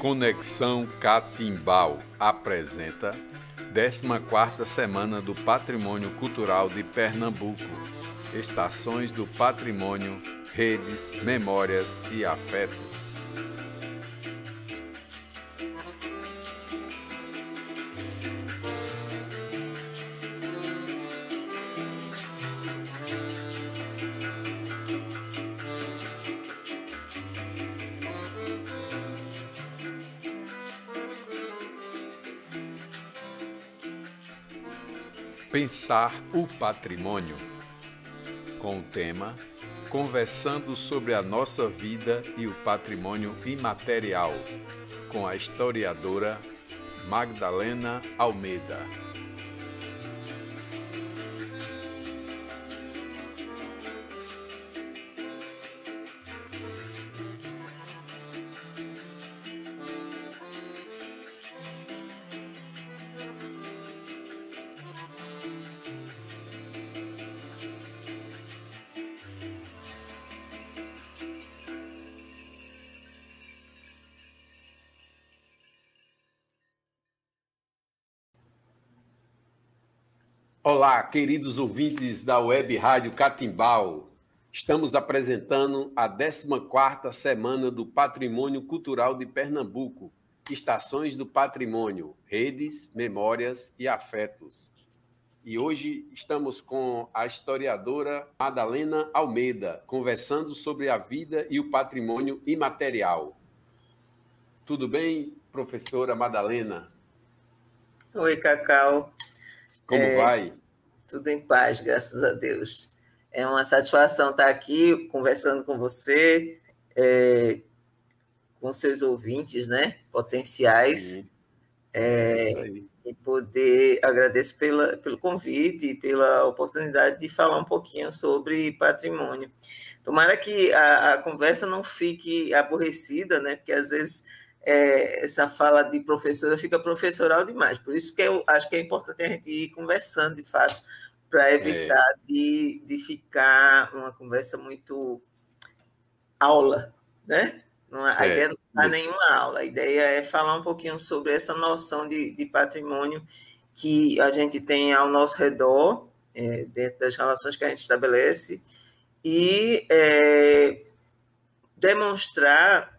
Conexão Catimbau apresenta 14ª Semana do Patrimônio Cultural de Pernambuco. Estações do Patrimônio, Redes, Memórias e Afetos. Pensar o patrimônio, com o tema Conversando sobre a nossa vida e o patrimônio imaterial, com a historiadora Magdalena Almeida. Olá, queridos ouvintes da Web Rádio Catimbau. Estamos apresentando a 14ª Semana do Patrimônio Cultural de Pernambuco, Estações do Patrimônio, Redes, Memórias e Afetos. E hoje estamos com a historiadora Madalena Almeida, conversando sobre a vida e o patrimônio imaterial. Tudo bem, professora Madalena? Oi, Cacau. Como vai? Tudo em paz, graças a Deus. É uma satisfação estar aqui conversando com você, com seus ouvintes, né, potenciais, Isso aí. e poder agradeço pelo convite e pela oportunidade de falar um pouquinho sobre patrimônio. Tomara que a conversa não fique aborrecida, né, porque às vezes essa fala de professora fica professoral demais, por isso que eu acho que é importante a gente ir conversando, de fato, para evitar de ficar uma conversa muito aula, né? A ideia não está nenhuma aula, a ideia é falar um pouquinho sobre essa noção de patrimônio que a gente tem ao nosso redor, dentro das relações que a gente estabelece, e demonstrar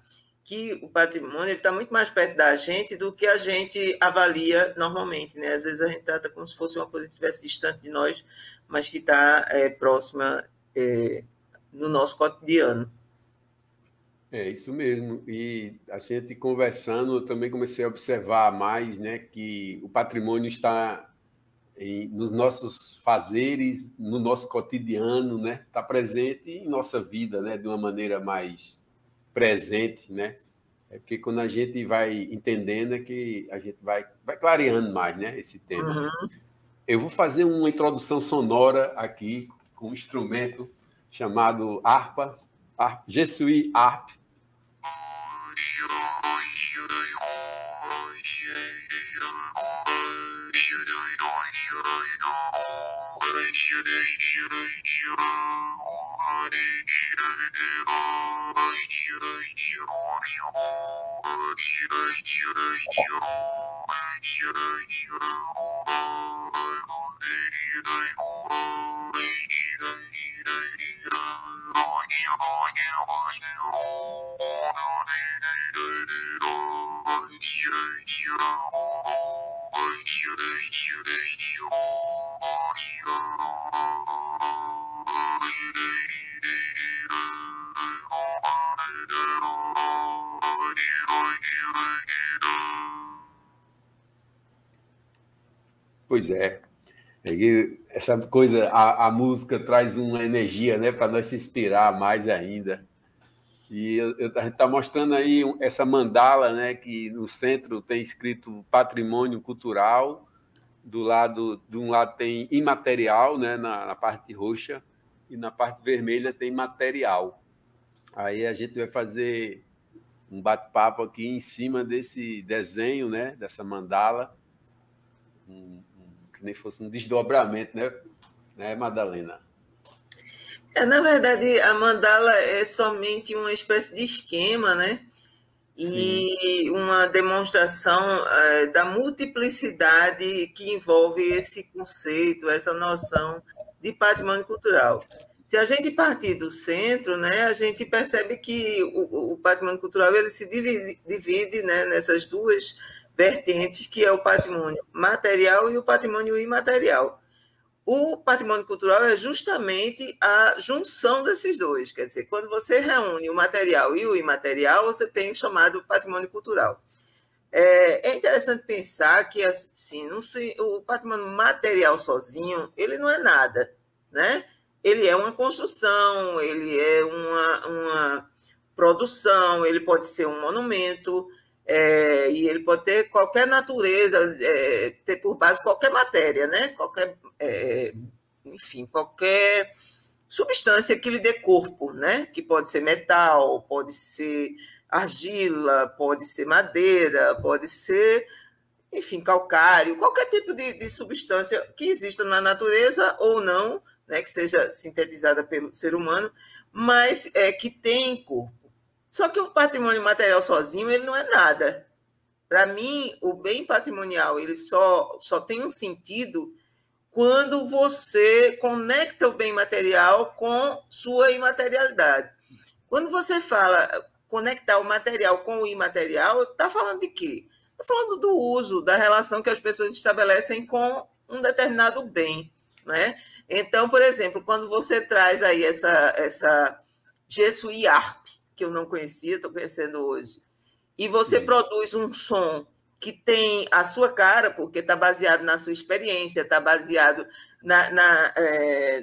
que o patrimônio está muito mais perto da gente do que a gente avalia normalmente, né? Às vezes a gente trata como se fosse uma coisa que estivesse distante de nós, mas que está próxima no nosso cotidiano. É isso mesmo. E a gente conversando, eu também comecei a observar mais, né, que o patrimônio está nos nossos fazeres, no nosso cotidiano, né? Está presente em nossa vida, né? De uma maneira mais presente, né? É porque quando a gente vai entendendo é que a gente vai clareando mais, né? Esse tema. Uhum. Eu vou fazer uma introdução sonora aqui com um instrumento chamado harpa, Jesuí Harp. Pois é. Essa coisa, a música traz uma energia, né, para nós se inspirar mais ainda. E a gente está mostrando aí essa mandala, né, que no centro tem escrito patrimônio cultural, de um lado tem imaterial, né, na parte roxa, e na parte vermelha tem material. Aí a gente vai fazer um bate-papo aqui em cima desse desenho, né, dessa mandala, que nem fosse um desdobramento, né, Madalena? Na verdade, a mandala é somente uma espécie de esquema, né? sim, e uma demonstração da multiplicidade que envolve esse conceito, essa noção de patrimônio cultural. Se a gente partir do centro, né, a gente percebe que o patrimônio cultural ele se divide, né, nessas duas vertentes, que é o patrimônio material e o patrimônio imaterial. O patrimônio cultural é justamente a junção desses dois. Quer dizer, quando você reúne o material e o imaterial, você tem o chamado patrimônio cultural. É interessante pensar que assim, o patrimônio material sozinho, ele não é nada, né? Ele é uma construção, ele é uma produção, ele pode ser um monumento, e ele pode ter qualquer natureza, ter por base qualquer matéria, né? Enfim, qualquer substância que lhe dê corpo, né? Que pode ser metal, pode ser argila, pode ser madeira, pode ser, enfim, calcário, qualquer tipo de substância que exista na natureza ou não, né? Que seja sintetizada pelo ser humano, mas que tem corpo. Só que o patrimônio material sozinho ele não é nada. Para mim, o bem patrimonial ele só tem um sentido quando você conecta o bem material com sua imaterialidade. Quando você fala conectar o material com o imaterial, está falando de quê? Está falando do uso, da relação que as pessoas estabelecem com um determinado bem, né? Então, por exemplo, quando você traz aí essa Jesuí Harp, que eu não conhecia, estou conhecendo hoje, e você sim, produz um som que tem a sua cara, porque está baseado na sua experiência, está baseado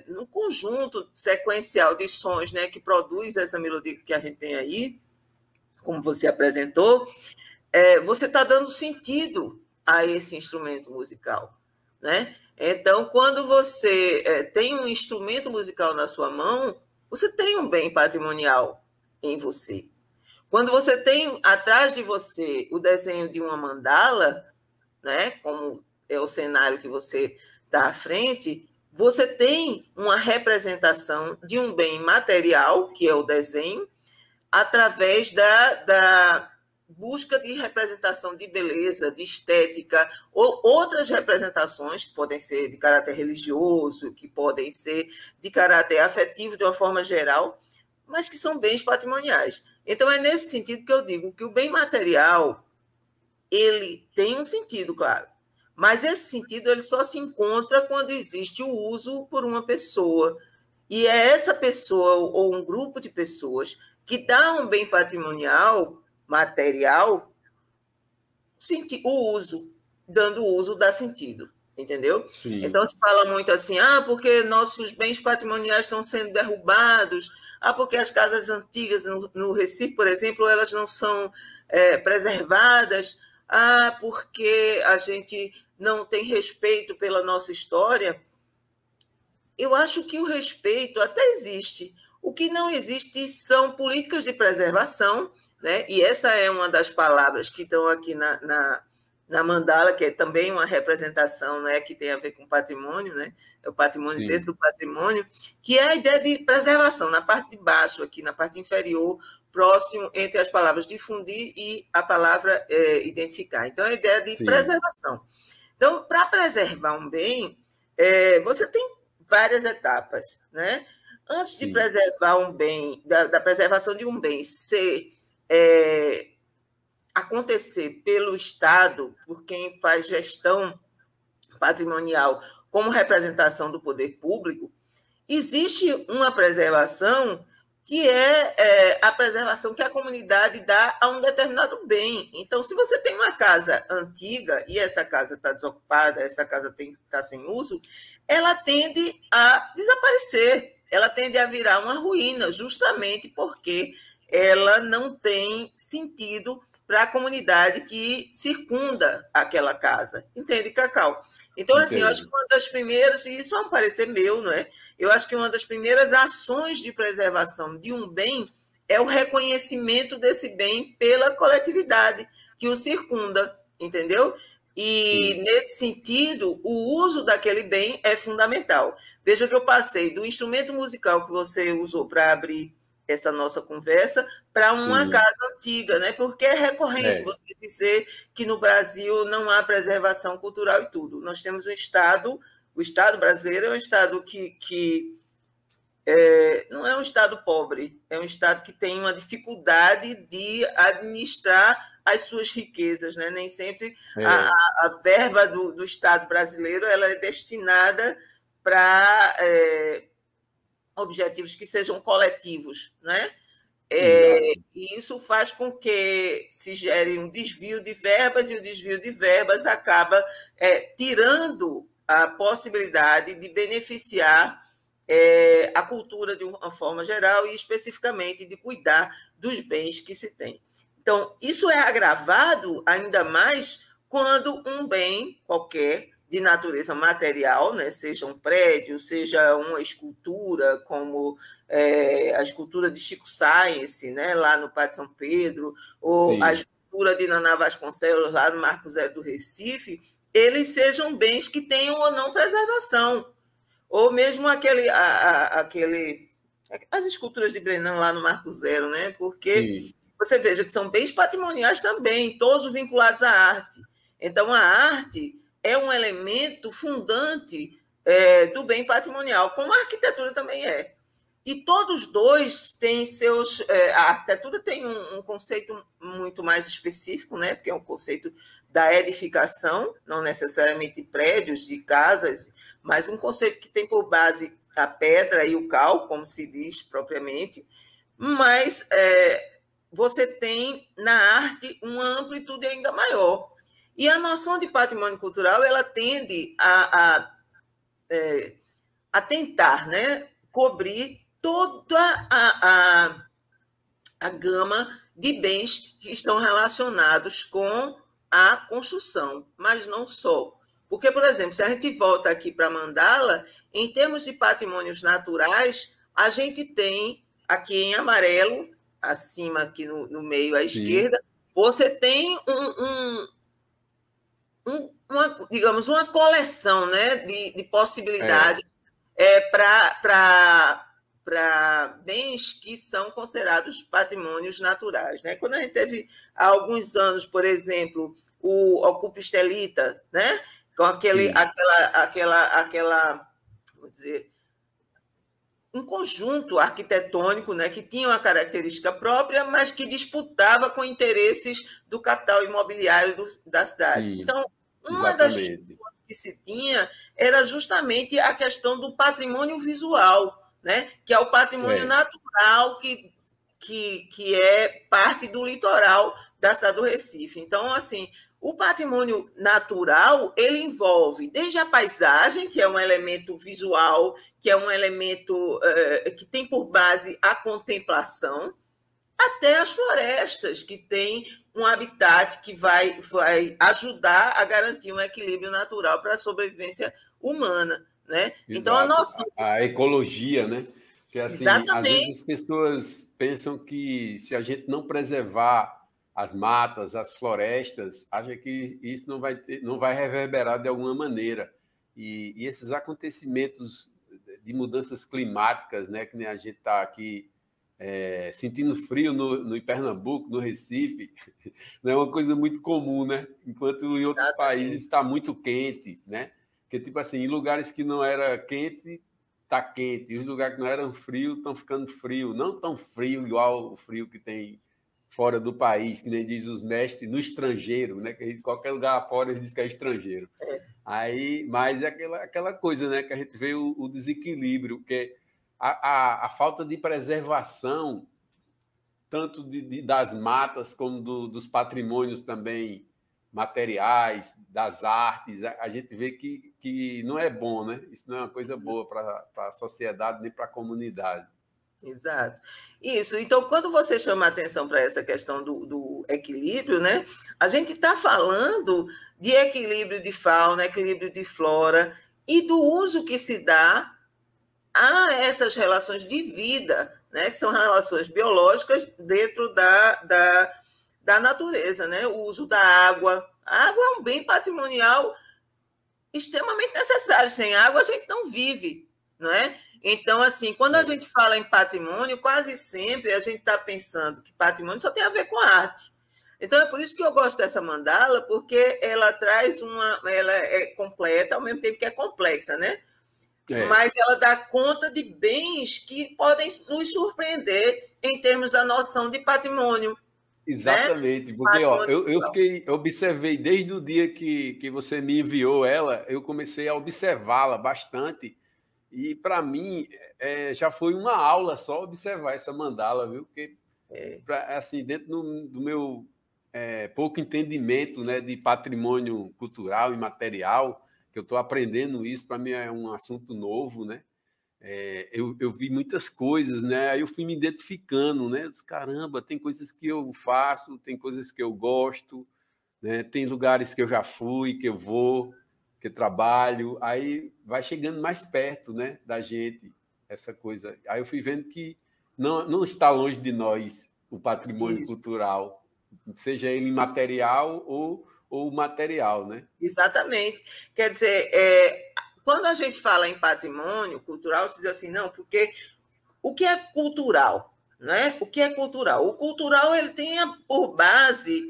no conjunto sequencial de sons, né, que produz essa melodia que a gente tem aí, como você apresentou, você está dando sentido a esse instrumento musical, né? Então, quando você tem um instrumento musical na sua mão, você tem um bem patrimonial em você. Quando você tem atrás de você o desenho de uma mandala, né, como é o cenário que você está à frente, você tem uma representação de um bem material, que é o desenho, através da busca de representação de beleza, de estética, ou outras representações que podem ser de caráter religioso, que podem ser de caráter afetivo de uma forma geral, mas que são bens patrimoniais. Então, é nesse sentido que eu digo que o bem material, ele tem um sentido, claro, mas esse sentido ele só se encontra quando existe o uso por uma pessoa. E é essa pessoa ou um grupo de pessoas que dá um bem patrimonial, material, o uso, dando o uso dá sentido, entendeu? sim, Então se fala muito assim, porque nossos bens patrimoniais estão sendo derrubados, porque as casas antigas no Recife, por exemplo, elas não são preservadas, porque a gente não tem respeito pela nossa história. Eu acho que o respeito até existe. O que não existe são políticas de preservação, né? E essa é uma das palavras que estão aqui na mandala, que é também uma representação, né, que tem a ver com patrimônio, né? É o patrimônio sim, dentro do patrimônio, que é a ideia de preservação, na parte de baixo, aqui na parte inferior, próximo entre as palavras difundir e a palavra identificar. Então, é a ideia de sim, preservação. Então, para preservar um bem, você tem várias etapas, né? Antes de sim, preservar um bem, da preservação de um bem ser acontecer pelo Estado, por quem faz gestão patrimonial como representação do poder público, existe uma preservação que é a preservação que a comunidade dá a um determinado bem. Então, se você tem uma casa antiga e essa casa está desocupada, essa casa está sem uso, ela tende a desaparecer, ela tende a virar uma ruína, justamente porque ela não tem sentido para a comunidade que circunda aquela casa. Entende, Cacau? Então, assim, eu acho entendo. que uma das primeiras, e isso é um parecer meu, não é? Eu acho que uma das primeiras ações de preservação de um bem é o reconhecimento desse bem pela coletividade que o circunda, entendeu? E, Sim, nesse sentido, o uso daquele bem é fundamental. Veja que eu passei do instrumento musical que você usou para abrir essa nossa conversa para uma casa antiga, né? Porque é recorrente você dizer que no Brasil não há preservação cultural e tudo. Nós temos o Estado brasileiro é um Estado que não é um Estado pobre, é um Estado que tem uma dificuldade de administrar as suas riquezas, né? Nem sempre a verba do Estado brasileiro ela é destinada para objetivos que sejam coletivos, né? E isso faz com que se gere um desvio de verbas, e o desvio de verbas acaba tirando a possibilidade de beneficiar a cultura de uma forma geral e, especificamente, de cuidar dos bens que se tem. Então, isso é agravado ainda mais quando um bem qualquer de natureza material, né, seja um prédio, seja uma escultura, como a escultura de Chico Science, né, lá no Pátio São Pedro, ou a escultura de Naná Vasconcelos, lá no Marco Zero do Recife, eles sejam bens que tenham ou não preservação. Ou mesmo as esculturas de Brenan lá no Marco Zero, né? Porque você veja que são bens patrimoniais também, todos vinculados à arte. Então, a arte é um elemento fundante do bem patrimonial, como a arquitetura também é. E todos dois têm seus... a arquitetura tem um conceito muito mais específico, né? Porque é um conceito da edificação, não necessariamente de prédios, de casas, mas um conceito que tem por base a pedra e o cal, como se diz propriamente, mas você tem na arte uma amplitude ainda maior. E a noção de patrimônio cultural ela tende a tentar, né, cobrir toda a gama de bens que estão relacionados com a construção, mas não só. Porque, por exemplo, se a gente volta aqui para Mandala, em termos de patrimônios naturais, a gente tem aqui em amarelo, acima aqui no meio à esquerda, você tem digamos, uma coleção, né, de possibilidades para bens que são considerados patrimônios naturais, né? Quando a gente teve há alguns anos, por exemplo, o Ocupa Estelita, né? Com vou dizer, um conjunto arquitetônico, né, que tinha uma característica própria, mas que disputava com interesses do capital imobiliário da cidade. Então, uma das coisas que se tinha era justamente a questão do patrimônio visual, né, que é o patrimônio natural que é parte do litoral da cidade do Recife. Então, assim, o patrimônio natural, ele envolve desde a paisagem, que é um elemento visual, que é um elemento que tem por base a contemplação, até as florestas, que tem um habitat que vai ajudar a garantir um equilíbrio natural para a sobrevivência humana, né? Então, a ecologia, né? Que assim, Exatamente. Às vezes as pessoas pensam que se a gente não preservar as matas, as florestas, acha que isso não vai reverberar de alguma maneira. E esses acontecimentos de mudanças climáticas, né, que nem a gente está aqui sentindo frio no Pernambuco, no Recife, não é uma coisa muito comum, né? Enquanto em outros países está muito quente, né? Porque, tipo assim, em lugares que não era quente, está quente. E os lugares que não eram frio, estão ficando frio. Não tão frio igual o frio que tem fora do país, que nem diz os mestres, no estrangeiro, né? Que em qualquer lugar fora eles dizem que é estrangeiro. Aí, mas é aquela coisa, né? Que a gente vê o desequilíbrio, porque a falta de preservação, tanto das matas como dos patrimônios também materiais, das artes, a gente vê que não é bom, né? Isso não é uma coisa boa para a sociedade nem para a comunidade. Exato. Isso. Então, quando você chama a atenção para essa questão do equilíbrio, né, a gente está falando de equilíbrio de fauna, equilíbrio de flora e do uso que se dá a essas relações de vida, né, que são relações biológicas dentro da natureza, né? O uso da água. A água é um bem patrimonial extremamente necessário. Sem água, a gente não vive. não é? Então, assim, quando a gente fala em patrimônio, quase sempre a gente está pensando que patrimônio só tem a ver com arte. Então, é por isso que eu gosto dessa mandala, porque ela traz ela é completa, ao mesmo tempo que é complexa, né? Mas ela dá conta de bens que podem nos surpreender em termos da noção de patrimônio. Exatamente, né? Porque ó, eu observei desde o dia que você me enviou ela, eu comecei a observá-la bastante, e para mim já foi uma aula só observar essa mandala, viu? Porque assim, dentro do meu pouco entendimento, né, de patrimônio cultural e material, que eu estou aprendendo isso, para mim é um assunto novo, né? Eu vi muitas coisas, né? Aí eu fui me identificando, né? Caramba, tem coisas que eu faço, tem coisas que eu gosto, né? Tem lugares que eu já fui, que eu vou, que eu trabalho. Aí vai chegando mais perto, né, da gente, essa coisa. Aí eu fui vendo que não está longe de nós o patrimônio cultural, seja ele imaterial ou material, né? Exatamente. Quer dizer, quando a gente fala em patrimônio cultural, se diz assim, não, porque o que é cultural? Né? O que é cultural? O cultural ele tem por base,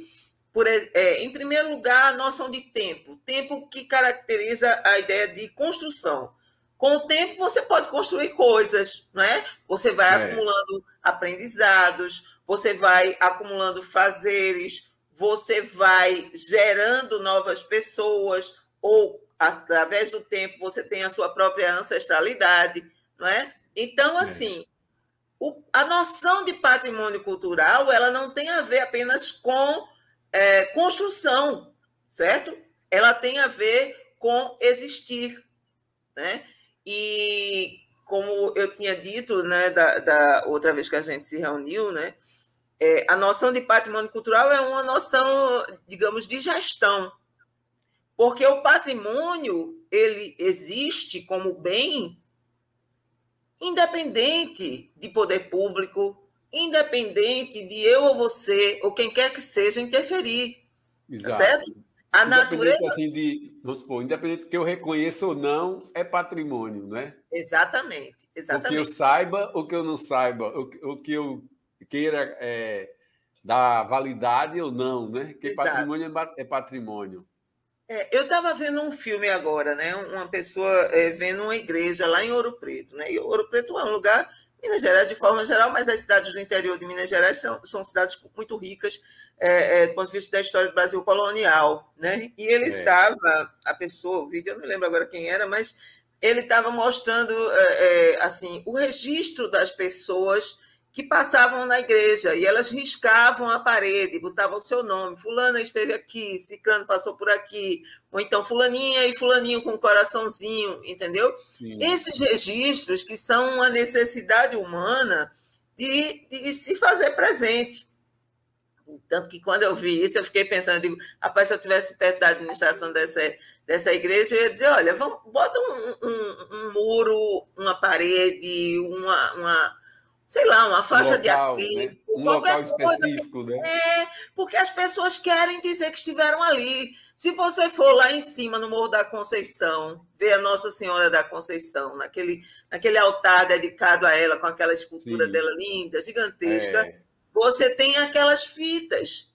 em primeiro lugar, a noção de tempo. Tempo que caracteriza a ideia de construção. Com o tempo, você pode construir coisas, né? Você vai acumulando aprendizados, você vai acumulando fazeres, você vai gerando novas pessoas, ou, através do tempo, você tem a sua própria ancestralidade, não é? Então, assim, a noção de patrimônio cultural ela não tem a ver apenas com construção, certo? Ela tem a ver com existir, né? E, como eu tinha dito, né, da outra vez que a gente se reuniu, né, a noção de patrimônio cultural é uma noção, digamos, de gestão, porque o patrimônio ele existe como bem independente de poder público, independente de eu ou você, ou quem quer que seja, interferir. Exato. Certo? A natureza... Assim vamos supor, independente que eu reconheça ou não, é patrimônio, né? Exatamente. O que eu saiba ou que eu não saiba, o que eu queira dar validade ou não, né? Porque Exato. Patrimônio é patrimônio. Eu estava vendo um filme agora, né? Uma pessoa vendo uma igreja lá em Ouro Preto, né? E Ouro Preto é um lugar, Minas Gerais de forma geral, mas as cidades do interior de Minas Gerais são cidades muito ricas do ponto de vista da história do Brasil colonial, né? E ele estava, a pessoa, o vídeo, eu não lembro agora quem era, mas ele estava mostrando assim o registro das pessoas que passavam na igreja, e elas riscavam a parede, botavam o seu nome, fulana esteve aqui, ciclano passou por aqui, ou então fulaninha e fulaninho com um coraçãozinho, entendeu? Sim. Esses registros que são uma necessidade humana de se fazer presente. Tanto que quando eu vi isso, eu fiquei pensando, eu digo, rapaz, se eu estivesse perto da administração dessa igreja, eu ia dizer, olha, bota um muro, uma parede, sei lá, uma faixa de acrílico, né? Local específico, né? Porque as pessoas querem dizer que estiveram ali. Se você for lá em cima, no Morro da Conceição, ver a Nossa Senhora da Conceição, naquele altar dedicado a ela, com aquela escultura dela linda, gigantesca, você tem aquelas fitas,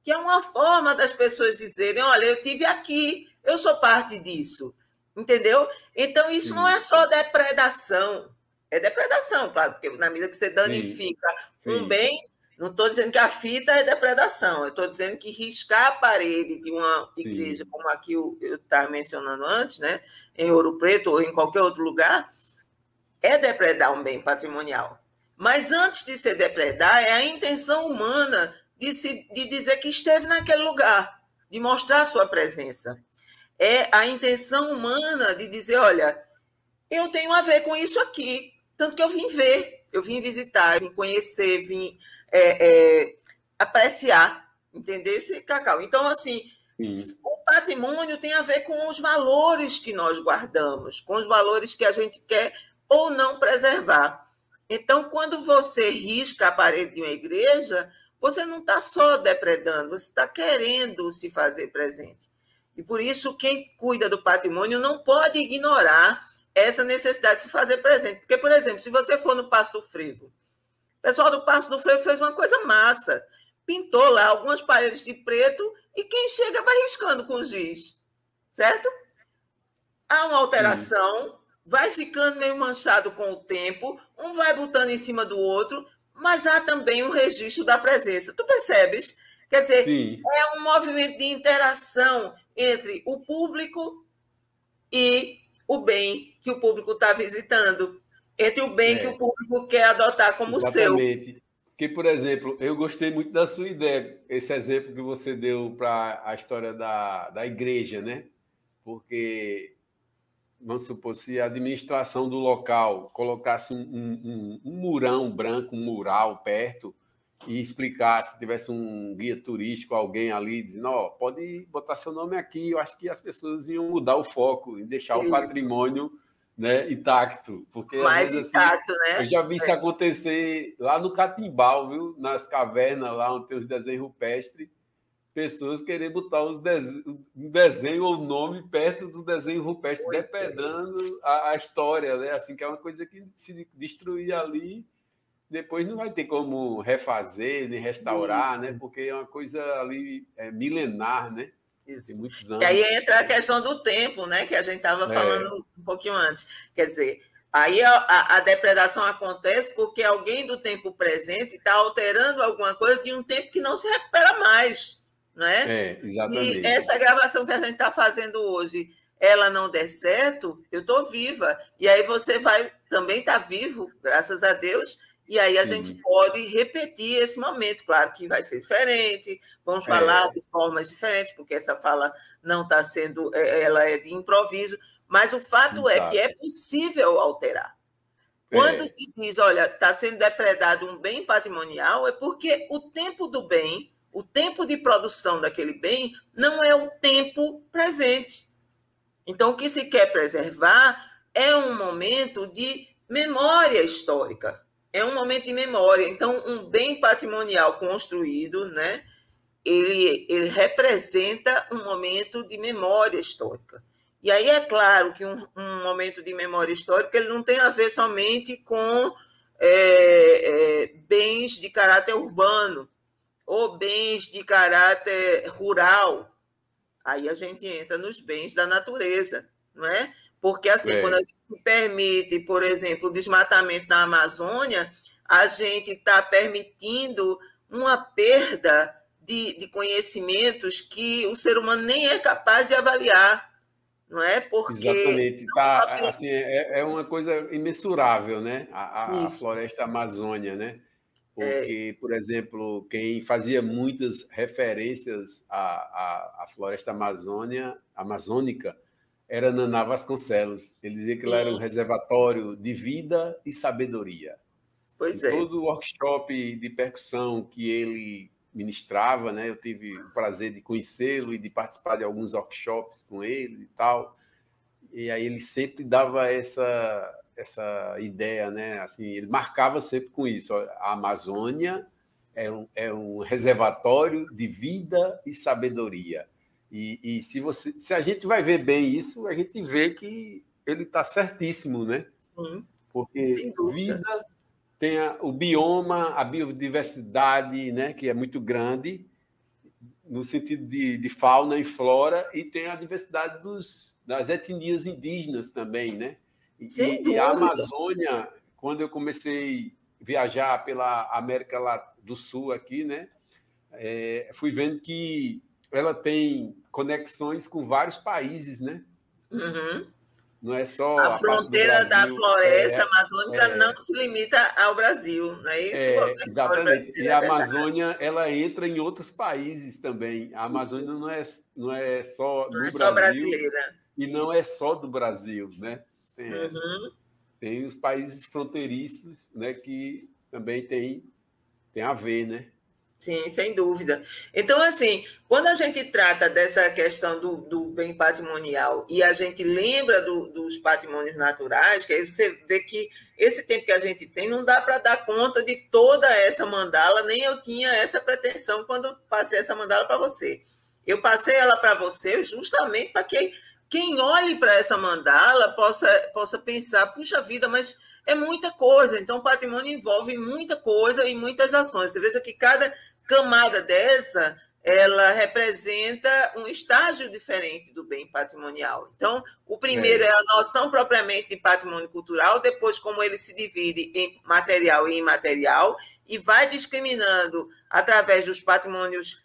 que é uma forma das pessoas dizerem, olha, eu estive aqui, eu sou parte disso, entendeu? Então, isso não é só depredação, é depredação, claro, porque na medida que você danifica um bem, não estou dizendo que a fita é depredação, eu estou dizendo que riscar a parede de uma igreja, como aqui eu estava mencionando antes, né, em Ouro Preto ou em qualquer outro lugar, é depredar um bem patrimonial. Mas antes de se depredar, é a intenção humana de dizer que esteve naquele lugar, de mostrar a sua presença. É a intenção humana de dizer, olha, eu tenho a ver com isso aqui, tanto que eu vim ver, eu vim visitar, vim conhecer, vim apreciar, entender esse Cacau. Então, assim, o patrimônio tem a ver com os valores que nós guardamos, com os valores que a gente quer ou não preservar. Então, quando você risca a parede de uma igreja, você não está só depredando, você está querendo se fazer presente. E por isso, quem cuida do patrimônio não pode ignorar essa necessidade de se fazer presente. Porque, por exemplo, se você for no Passo do Frevo, o pessoal do Passo do Frevo fez uma coisa massa. Pintou lá algumas paredes de preto e quem chega vai riscando com giz, certo? Há uma alteração, vai ficando meio manchado com o tempo, um vai botando em cima do outro, mas há também um registro da presença. Tu percebes? Quer dizer, Sim. é um movimento de interação entre o público e o bem que o público está visitando, entre o bem que o público quer adotar como seu. Exatamente. Porque, por exemplo, eu gostei muito da sua ideia, esse exemplo que você deu para a história da igreja, né? Porque, vamos supor, se a administração do local colocasse um murão branco, um mural perto, e explicasse, se tivesse um guia turístico, alguém ali, dizendo, ó, pode botar seu nome aqui, eu acho que as pessoas iam mudar o foco e deixar o patrimônio, né, intacto. Porque, mais às vezes, intacto, assim, né? eu já vi isso acontecer lá no Catimbau, viu? Nas cavernas, lá onde tem os desenhos rupestres, pessoas querem botar um desenho ou nome perto do desenho rupestre, depredando a história, né? Assim, que é uma coisa que se destruir ali, depois não vai ter como refazer, nem restaurar, né? Porque é uma coisa ali milenar, né? Isso. Tem muitos anos. E aí entra a questão do tempo, né? Que a gente estava falando um pouquinho antes. Quer dizer, aí a depredação acontece porque alguém do tempo presente está alterando alguma coisa de um tempo que não se recupera mais, não é? Exatamente. E essa gravação que a gente está fazendo hoje, ela não der certo, eu estou viva. E aí você vai também estar vivo, graças a Deus. E aí a gente pode repetir esse momento. Claro que vai ser diferente, vamos falar de formas diferentes, porque essa fala não está sendo, ela é de improviso, mas o fato é que é possível alterar. Quando se diz, olha, está sendo depredado um bem patrimonial, é porque o tempo do bem, o tempo de produção daquele bem, não é o tempo presente. Então, o que se quer preservar é um momento de memória histórica. É um momento de memória. Então, um bem patrimonial construído, né, ele representa um momento de memória histórica. E aí é claro que um momento de memória histórica ele não tem a ver somente com bens de caráter urbano ou bens de caráter rural. Aí a gente entra nos bens da natureza, não é? Porque, assim, quando a gente permite, por exemplo, o desmatamento na Amazônia, a gente está permitindo uma perda de conhecimentos que o ser humano nem é capaz de avaliar, não é? Porque... Exatamente. Assim, é uma coisa imensurável, né? A floresta amazônia, né? Porque, por exemplo, quem fazia muitas referências à floresta amazônica era Naná Vasconcelos. Ele dizia que ela era um reservatório de vida e sabedoria. Pois todo workshop de percussão que ele ministrava, né, eu tive o prazer de conhecê-lo e de participar de alguns workshops com ele e tal. E aí ele sempre dava essa ideia, né? Assim, ele marcava sempre com isso. A Amazônia é um reservatório de vida e sabedoria. E se a gente vai ver bem isso, a gente vê que ele está certíssimo, né? Porque vida tem o bioma, a biodiversidade, né? Que é muito grande, no sentido de fauna e flora, e tem a diversidade das etnias indígenas também, né? E a Amazônia, quando eu comecei a viajar pela América do Sul aqui, né? Fui vendo que ela tem conexões com vários países, né? Não é só a fronteira da floresta amazônica não se limita ao Brasil, não é isso? Exatamente. E a Amazônia, ela entra em outros países também. A Amazônia não é só do Brasil brasileira. E não é só do Brasil, né? Tem os países fronteiriços, né, que também tem a ver, né? Sim, sem dúvida. Então, assim, quando a gente trata dessa questão do bem patrimonial e a gente lembra dos patrimônios naturais, que aí você vê que esse tempo que a gente tem não dá para dar conta de toda essa mandala, nem eu tinha essa pretensão quando passei essa mandala para você. Eu passei ela para você justamente para que quem olhe para essa mandala possa pensar, puxa vida, mas é muita coisa. Então, o patrimônio envolve muita coisa e muitas ações. Você veja que cada camada dessa, ela representa um estágio diferente do bem patrimonial. Então, o primeiro é a noção propriamente de patrimônio cultural, depois como ele se divide em material e imaterial, e vai discriminando através dos patrimônios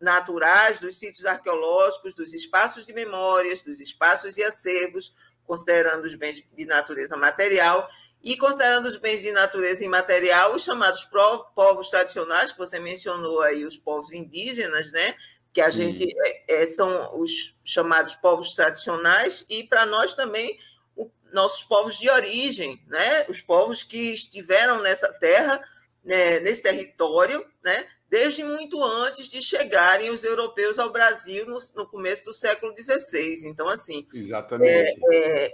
naturais, dos sítios arqueológicos, dos espaços de memórias, dos espaços e acervos, considerando os bens de natureza material, e considerando os bens de natureza imaterial, os chamados povos tradicionais, que você mencionou aí, os povos indígenas, né? Que a gente são os chamados povos tradicionais, e para nós também nossos povos de origem, né? Os povos que estiveram nessa terra, né? Nesse território, né? Desde muito antes de chegarem os europeus ao Brasil no começo do século XVI. Então, assim, exatamente.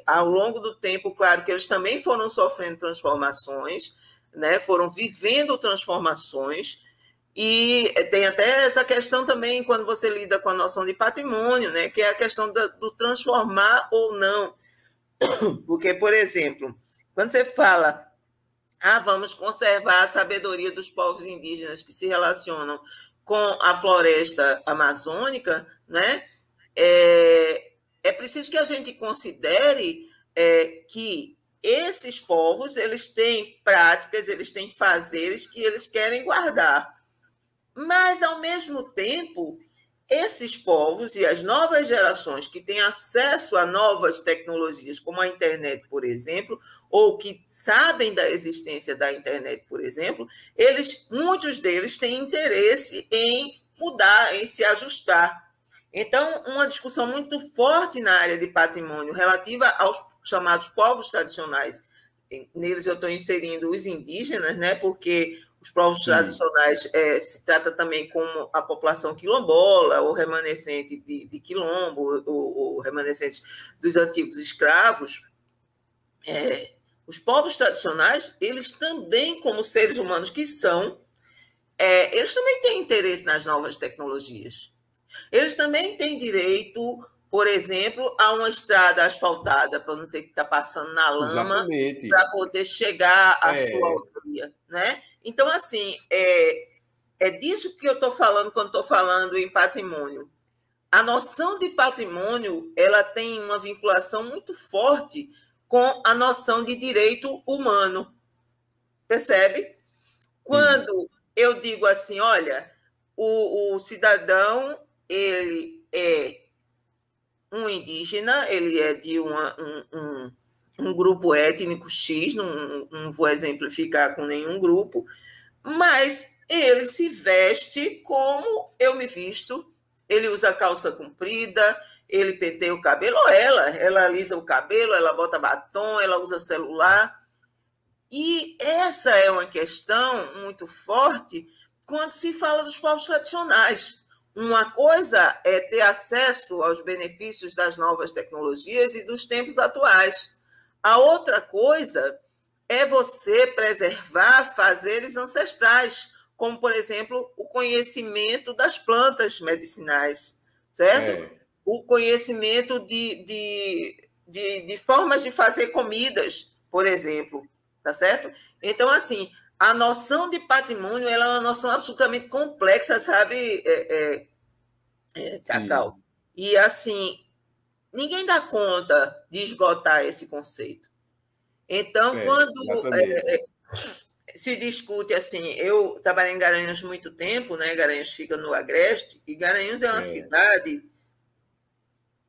Ao longo do tempo, claro que eles também foram sofrendo transformações, né? Foram vivendo transformações, e tem até essa questão também, quando você lida com a noção de patrimônio, né? Que é a questão do transformar ou não. Porque, por exemplo, quando você fala vamos conservar a sabedoria dos povos indígenas que se relacionam com a floresta amazônica, né? É preciso que a gente considere que esses povos, eles têm práticas, eles têm fazeres que eles querem guardar. Mas, ao mesmo tempo, esses povos e as novas gerações que têm acesso a novas tecnologias, como a internet, por exemplo, ou que sabem da existência da internet, por exemplo, muitos deles têm interesse em mudar, em se ajustar. Então, uma discussão muito forte na área de patrimônio relativa aos chamados povos tradicionais, neles eu estou inserindo os indígenas, né, porque os povos tradicionais se trata também como a população quilombola, ou remanescente de quilombo, ou remanescentes dos antigos escravos. Os povos tradicionais, eles também, como seres humanos que são, eles também têm interesse nas novas tecnologias. Eles também têm direito, por exemplo, a uma estrada asfaltada, para não ter que estar passando na lama, para poder chegar à sua aldeia, né? Então, assim, é disso que eu estou falando quando estou falando em patrimônio. A noção de patrimônio, ela tem uma vinculação muito forte com a noção de direito humano. Percebe? Quando eu digo assim, olha, o cidadão, ele é um indígena, ele é de um grupo étnico X, não vou exemplificar com nenhum grupo, mas ele se veste como eu me visto, ele usa calça comprida, ele penteia o cabelo, ou ela alisa o cabelo, ela bota batom, ela usa celular. E essa é uma questão muito forte quando se fala dos povos tradicionais. Uma coisa é ter acesso aos benefícios das novas tecnologias e dos tempos atuais. A outra coisa é você preservar fazeres ancestrais, como, por exemplo, o conhecimento das plantas medicinais, certo? O conhecimento de formas de fazer comidas, por exemplo, tá certo? Então, assim, a noção de patrimônio, ela é uma noção absolutamente complexa, sabe, Cacau? Sim. E, assim, ninguém dá conta de esgotar esse conceito. Então, quando se discute, assim, eu trabalhei em Garanhuns muito tempo, né? Garanhuns fica no Agreste, e Garanhuns é uma cidade,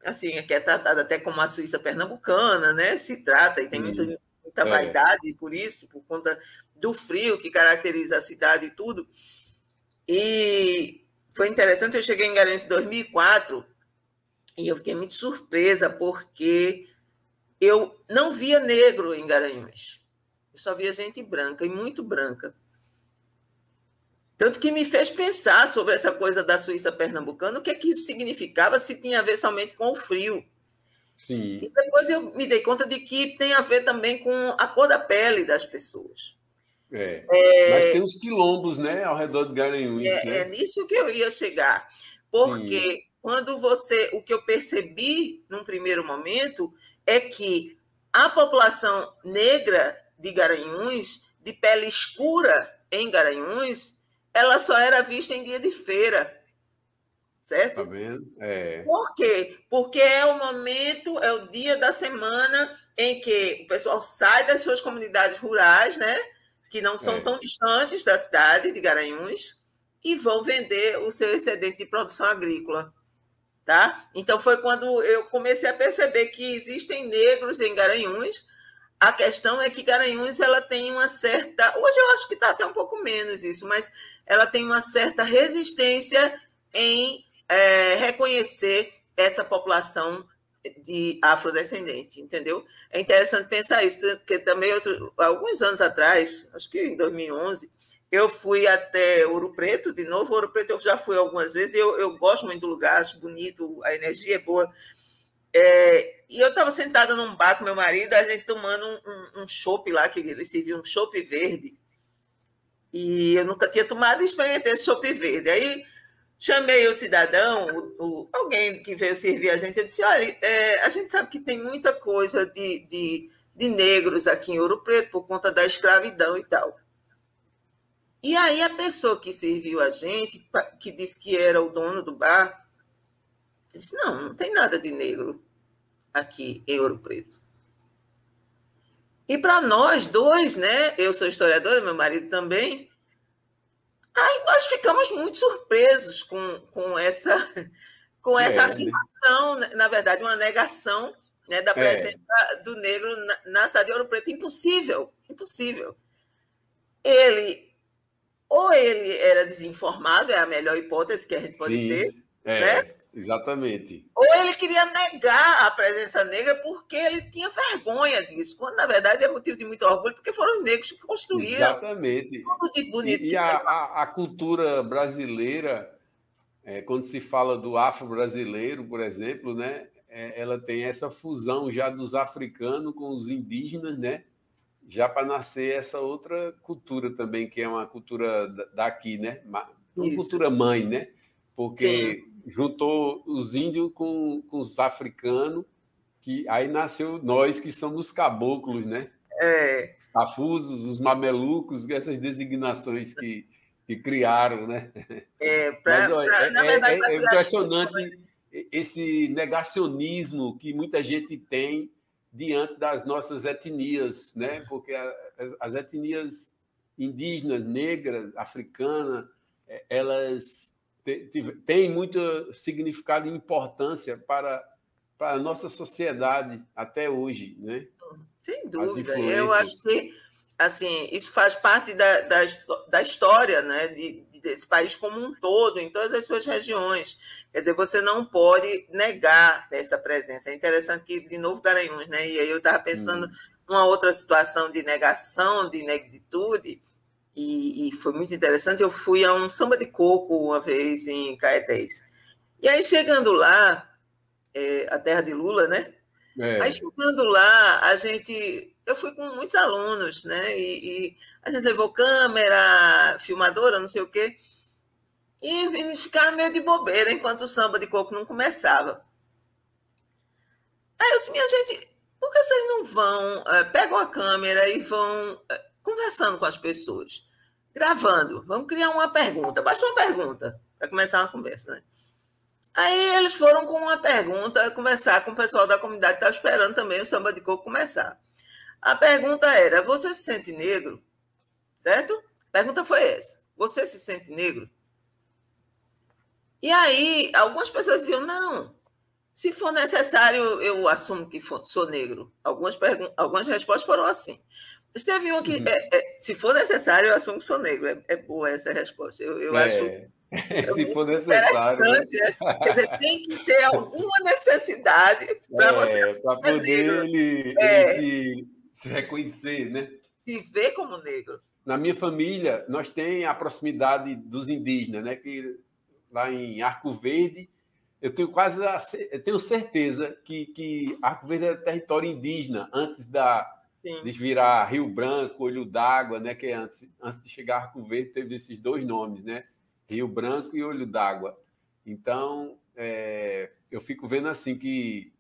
assim, que é tratada até como a Suíça pernambucana, né? Se trata, e tem muita vaidade por isso, por conta do frio que caracteriza a cidade e tudo. E foi interessante, eu cheguei em Garanhuns em 2004 e eu fiquei muito surpresa porque eu não via negro em Garanhuns. Eu só via gente branca, e muito branca. Tanto que me fez pensar sobre essa coisa da Suíça pernambucana, o que é que isso significava, se tinha a ver somente com o frio. Sim. E depois eu me dei conta de que tem a ver também com a cor da pele das pessoas. Mas tem uns quilombos, né, ao redor de Garanhuns. É nisso que eu ia chegar. Porque o que eu percebi num primeiro momento é que a população negra de Garanhuns, de pele escura em Garanhuns, ela só era vista em dia de feira, certo? Tá vendo? Por quê? Porque é o momento, é o dia da semana em que o pessoal sai das suas comunidades rurais, né, que não são tão distantes da cidade de Garanhuns, e vão vender o seu excedente de produção agrícola. Tá? Então, foi quando eu comecei a perceber que existem negros em Garanhuns. A questão é que Garanhuns ela tem uma certa... Hoje eu acho que está até um pouco menos isso, mas ela tem uma certa resistência em reconhecer essa população de afrodescendente, entendeu? É interessante pensar isso, porque também alguns anos atrás, acho que em 2011, eu fui até Ouro Preto, de novo. Ouro Preto eu já fui algumas vezes, eu gosto muito do lugar, acho bonito, a energia é boa. E eu estava sentada num bar com meu marido, a gente tomando um chopp lá, que ele servia um chopp verde, e eu nunca tinha tomado e experimentei esse chopp verde. Aí chamei o cidadão, alguém que veio servir a gente, eu disse, olha, a gente sabe que tem muita coisa de negros aqui em Ouro Preto por conta da escravidão e tal. E aí a pessoa que serviu a gente, que disse que era o dono do bar, disse, não tem nada de negro aqui em Ouro Preto. E para nós dois, né, eu sou historiadora, meu marido também, aí nós ficamos muito surpresos com essa afirmação, na verdade, uma negação, né, da presença do negro na cidade de Ouro Preto. Impossível, impossível. Ou ele era desinformado, é a melhor hipótese que a gente pode ter, né? Exatamente. Ou ele queria negar a presença negra porque ele tinha vergonha disso, quando na verdade é motivo de muito orgulho, porque foram os negros que construíram. Exatamente. Tudo de bonito. E a cultura brasileira, quando se fala do afro-brasileiro, por exemplo, né, ela tem essa fusão já dos africanos com os indígenas, né? Já para nascer essa outra cultura também, que é uma cultura daqui, né? Uma cultura mãe, né? Porque juntou os índios com os africanos, que aí nasceu nós, que somos caboclos, né? Os tafusos, os mamelucos, essas designações que criaram, né? Mas olha, na verdade, é impressionante esse negacionismo que muita gente tem diante das nossas etnias, né? Porque as etnias indígenas, negras, africanas, elas têm muito significado e importância para a nossa sociedade até hoje, né? Sem dúvida. Eu acho que assim, isso faz parte da história, né, desse país como um todo, em todas as suas regiões. Quer dizer, você não pode negar essa presença. É interessante que, de novo, Garanhuns, né? E aí eu estava pensando numa outra situação de negação, de negritude, e foi muito interessante. Eu fui a um samba de coco uma vez em Caetés. E aí, chegando lá, a terra de Lula, né? Aí, chegando lá, eu fui com muitos alunos, né? E a gente levou câmera, filmadora, não sei o quê, e eles ficaram meio de bobeira enquanto o samba de coco não começava. Aí eu disse, minha gente, por que vocês não vão, pegam a câmera e vão conversando com as pessoas, gravando? Vamos criar uma pergunta, basta uma pergunta para começar uma conversa, né? Aí eles foram com uma pergunta conversar com o pessoal da comunidade que estava esperando também o samba de coco começar. A pergunta era, você se sente negro? Certo? A pergunta foi essa. Você se sente negro? E aí, algumas pessoas diziam, não, se for necessário, eu assumo que sou negro. Algumas respostas foram assim. Mas teve uma que, se for necessário, eu assumo que sou negro. É boa essa resposta. Eu acho... se for necessário. Né? Quer dizer, tem que ter alguma necessidade para você. Para poder ele se reconhecer, né? Se ver como negro. Na minha família, nós temos a proximidade dos indígenas, né? Que lá em Arco Verde, eu tenho certeza que Arco Verde era território indígena antes de virar Rio Branco, Olho d'Água, né? Que antes de chegar a Arco Verde teve esses dois nomes, né? Rio Branco e Olho d'Água. Então, eu fico vendo assim que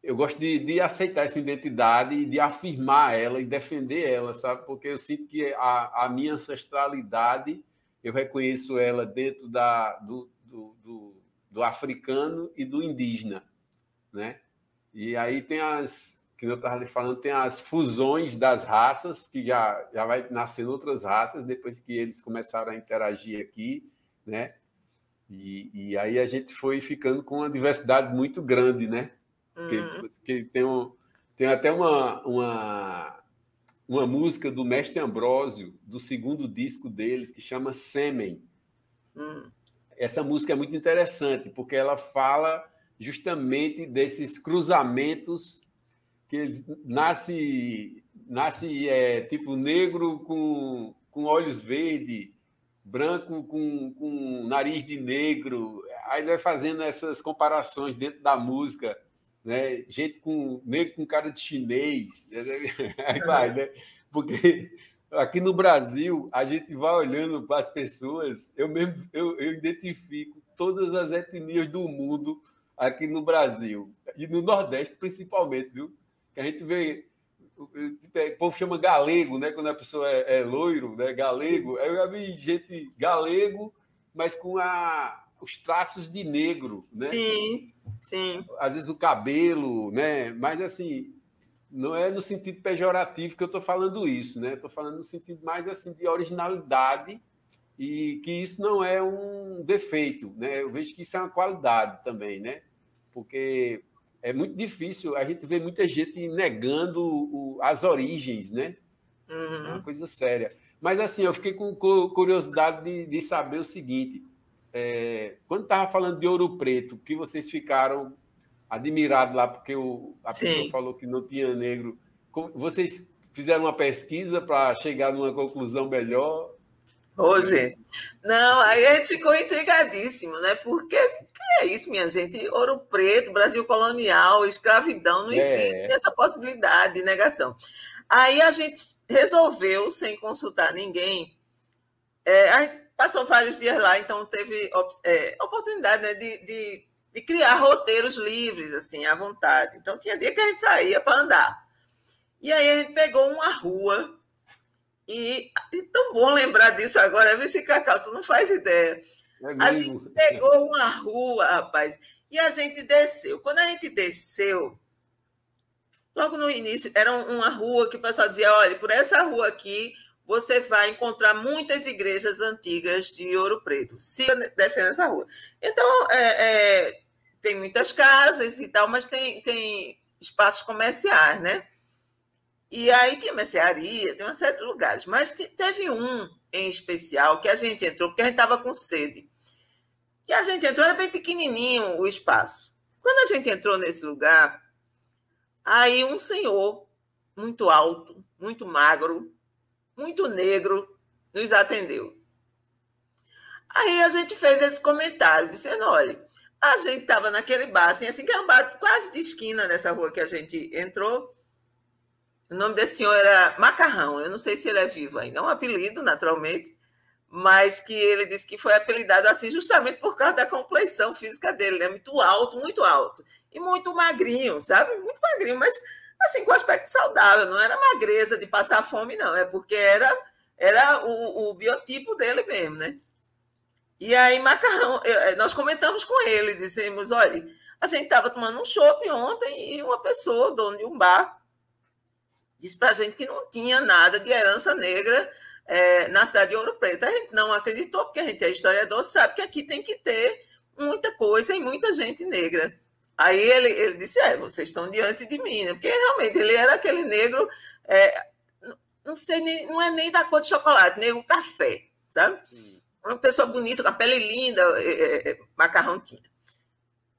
eu gosto de aceitar essa identidade e de afirmar ela e defender ela, sabe? Porque eu sinto que a minha ancestralidade, eu reconheço ela dentro do africano e do indígena, né? E aí tem que eu estava falando, tem as fusões das raças, que já vai nascendo outras raças depois que eles começaram a interagir aqui, né? E aí a gente foi ficando com uma diversidade muito grande, né? Que tem até uma música do Mestre Ambrósio, do segundo disco deles, que chama Sêmen. Essa música é muito interessante, porque ela fala justamente desses cruzamentos que eles nasce tipo negro com olhos verdes, branco com nariz de negro. Aí ele vai fazendo essas comparações dentro da música, né? Gente negro com cara de chinês. Aí vai, né? Porque aqui no Brasil, a gente vai olhando para as pessoas, eu identifico todas as etnias do mundo aqui no Brasil, e no Nordeste principalmente, viu? Que a gente vê, o povo chama galego, né? Quando a pessoa é loiro, né? Galego. Eu já vi gente galego, mas com os traços de negro, né? Sim, sim. Às vezes o cabelo, né? Mas assim, não é no sentido pejorativo que eu estou falando isso, né? Estou falando no sentido mais assim de originalidade, e que isso não é um defeito, né? Eu vejo que isso é uma qualidade também, né? Porque é muito difícil, a gente vê muita gente negando as origens, né? É uma coisa séria. Mas, assim, eu fiquei com curiosidade de saber o seguinte, quando estava falando de Ouro Preto, que vocês ficaram admirados lá, porque a pessoa falou que não tinha negro, vocês fizeram uma pesquisa para chegar numa conclusão melhor? Gente. Não, aí a gente ficou intrigadíssimo, né? Porque que é isso, minha gente? Ouro Preto, Brasil colonial, escravidão, não existe essa possibilidade de negação. Aí a gente resolveu, sem consultar ninguém, aí passou vários dias lá, então teve oportunidade, né, de criar roteiros livres, assim, à vontade. Então tinha dia que a gente saía para andar. E aí a gente pegou uma rua. E tão bom lembrar disso agora, viu, Cacau? Tu não faz ideia. A gente pegou uma rua, rapaz, e a gente desceu. Quando a gente desceu, logo no início, era uma rua que o pessoal dizia: olha, por essa rua aqui você vai encontrar muitas igrejas antigas de Ouro Preto. Siga descendo essa rua. Então, tem muitas casas e tal, mas tem espaços comerciais, né? E aí tinha mercearia, tem uma série de lugares. Mas teve um em especial que a gente entrou, porque a gente estava com sede. E a gente entrou, era bem pequenininho o espaço. Quando a gente entrou nesse lugar, aí um senhor muito alto, muito magro, muito negro, nos atendeu. Aí a gente fez esse comentário, dizendo: olha, a gente estava naquele bar, assim, que era um bar quase de esquina nessa rua que a gente entrou. O nome desse senhor era Macarrão. Eu não sei se ele é vivo ainda. É um apelido, naturalmente, mas que ele disse que foi apelidado assim justamente por causa da complexão física dele, né? Muito alto e muito magrinho, sabe? Muito magrinho, mas assim, com aspecto saudável. Não era magreza de passar fome, não. É porque era o biotipo dele mesmo, né? E aí, Macarrão, nós comentamos com ele, dissemos: olha, a gente estava tomando um chopp ontem e uma pessoa, dono de um bar, disse para a gente que não tinha nada de herança negra na cidade de Ouro Preto. A gente não acreditou, porque a gente é historiador, sabe que aqui tem que ter muita coisa e muita gente negra. Aí ele disse: vocês estão diante de mim, né? Porque realmente ele era aquele negro, não sei, não é nem da cor de chocolate, negro café, sabe? Uma pessoa bonita, com a pele linda, Macarrão tinha.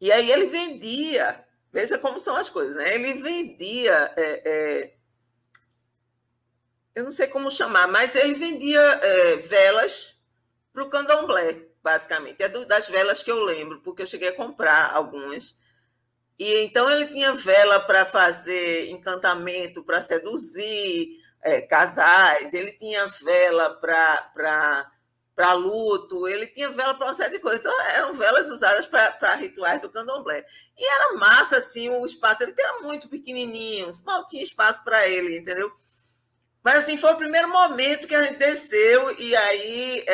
E aí ele vendia, veja como são as coisas, né? Ele vendia... eu não sei como chamar, mas ele vendia velas para o candomblé, basicamente. É das velas que eu lembro, porque eu cheguei a comprar algumas. E então ele tinha vela para fazer encantamento, para seduzir casais, ele tinha vela para para luto, ele tinha vela para uma série de coisas. Então, eram velas usadas para rituais do candomblé. E era massa, assim, o espaço dele, que era muito pequenininho, mal tinha espaço para ele, entendeu? Mas, assim, foi o primeiro momento que a gente desceu e aí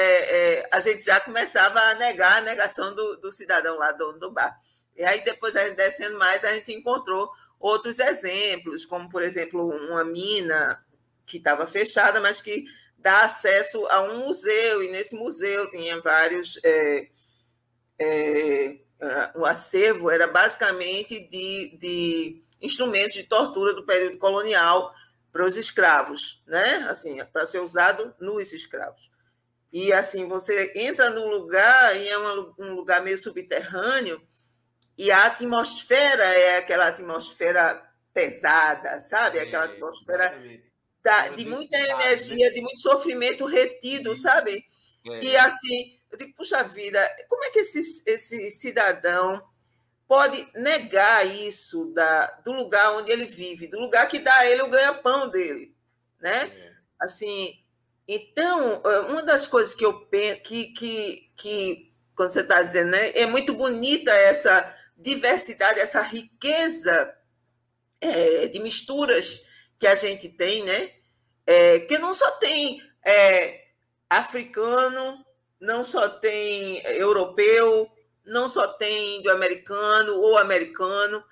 a gente já começava a negar a negação do cidadão lá, dono do bar. E aí, depois, a gente descendo mais, a gente encontrou outros exemplos, como, por exemplo, uma mina que estava fechada, mas que dá acesso a um museu, e nesse museu tinha vários... o acervo era basicamente de instrumentos de tortura do período colonial para os escravos, né? Assim, para ser usado nos escravos. E assim, você entra no lugar e é um lugar meio subterrâneo, e a atmosfera é aquela atmosfera pesada, sabe? Aquela atmosfera de muita energia, né? De muito sofrimento retido, sabe? E assim, eu digo, puxa vida, como é que esse cidadão pode negar isso do lugar onde ele vive, do lugar que dá a ele o ganha-pão dele, né? Assim, então, uma das coisas que eu penso, que quando você está dizendo, né, é muito bonita essa diversidade, essa riqueza de misturas que a gente tem, né? Que não só tem africano, não só tem europeu, não só tem índio-americano ou americano,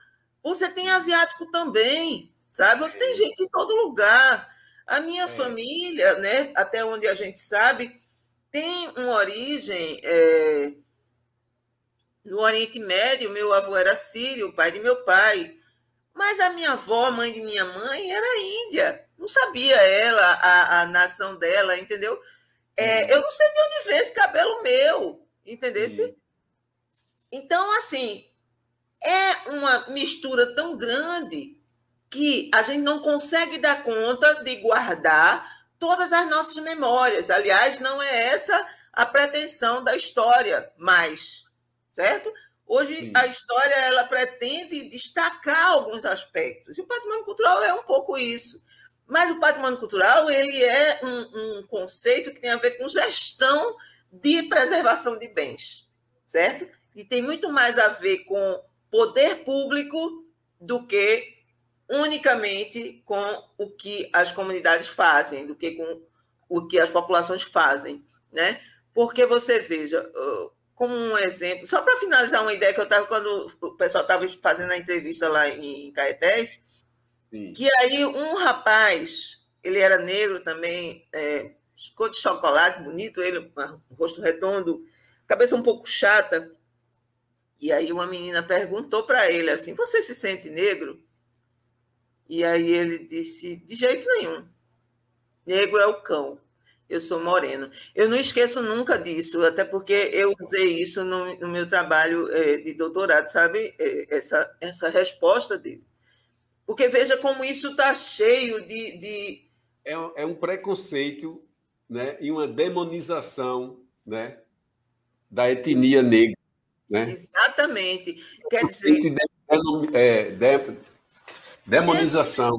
você tem asiático também, sabe? Você tem gente em todo lugar. A minha família, né, até onde a gente sabe, tem uma origem no Oriente Médio. Meu avô era sírio, o pai de meu pai. Mas a minha avó, a mãe de minha mãe, era índia. Não sabia ela, a nação dela, entendeu? Eu não sei de onde vem esse cabelo meu, entendeu? Então, assim, é uma mistura tão grande que a gente não consegue dar conta de guardar todas as nossas memórias. Aliás, não é essa a pretensão da história mais, certo? Hoje, a história ela pretende destacar alguns aspectos, e o patrimônio cultural é um pouco isso. Mas o patrimônio cultural ele é um conceito que tem a ver com gestão de preservação de bens, certo? E tem muito mais a ver com poder público do que unicamente com o que as comunidades fazem, do que com o que as populações fazem, né? Porque você veja, como um exemplo, só para finalizar uma ideia que eu estava quando o pessoal estava fazendo a entrevista lá em Caetés, que aí um rapaz, ele era negro também, cor de chocolate, bonito, ele, rosto redondo, cabeça um pouco chata, e aí uma menina perguntou para ele assim, você se sente negro? E aí ele disse, de jeito nenhum. Negro é o cão. Eu sou moreno. Eu não esqueço nunca disso, até porque eu usei isso no meu trabalho de doutorado, sabe? Essa resposta dele. Porque veja como isso está cheio de... É um preconceito, né? E uma demonização, né? Da etnia negra. Né? Exatamente. Quer dizer... Demonização.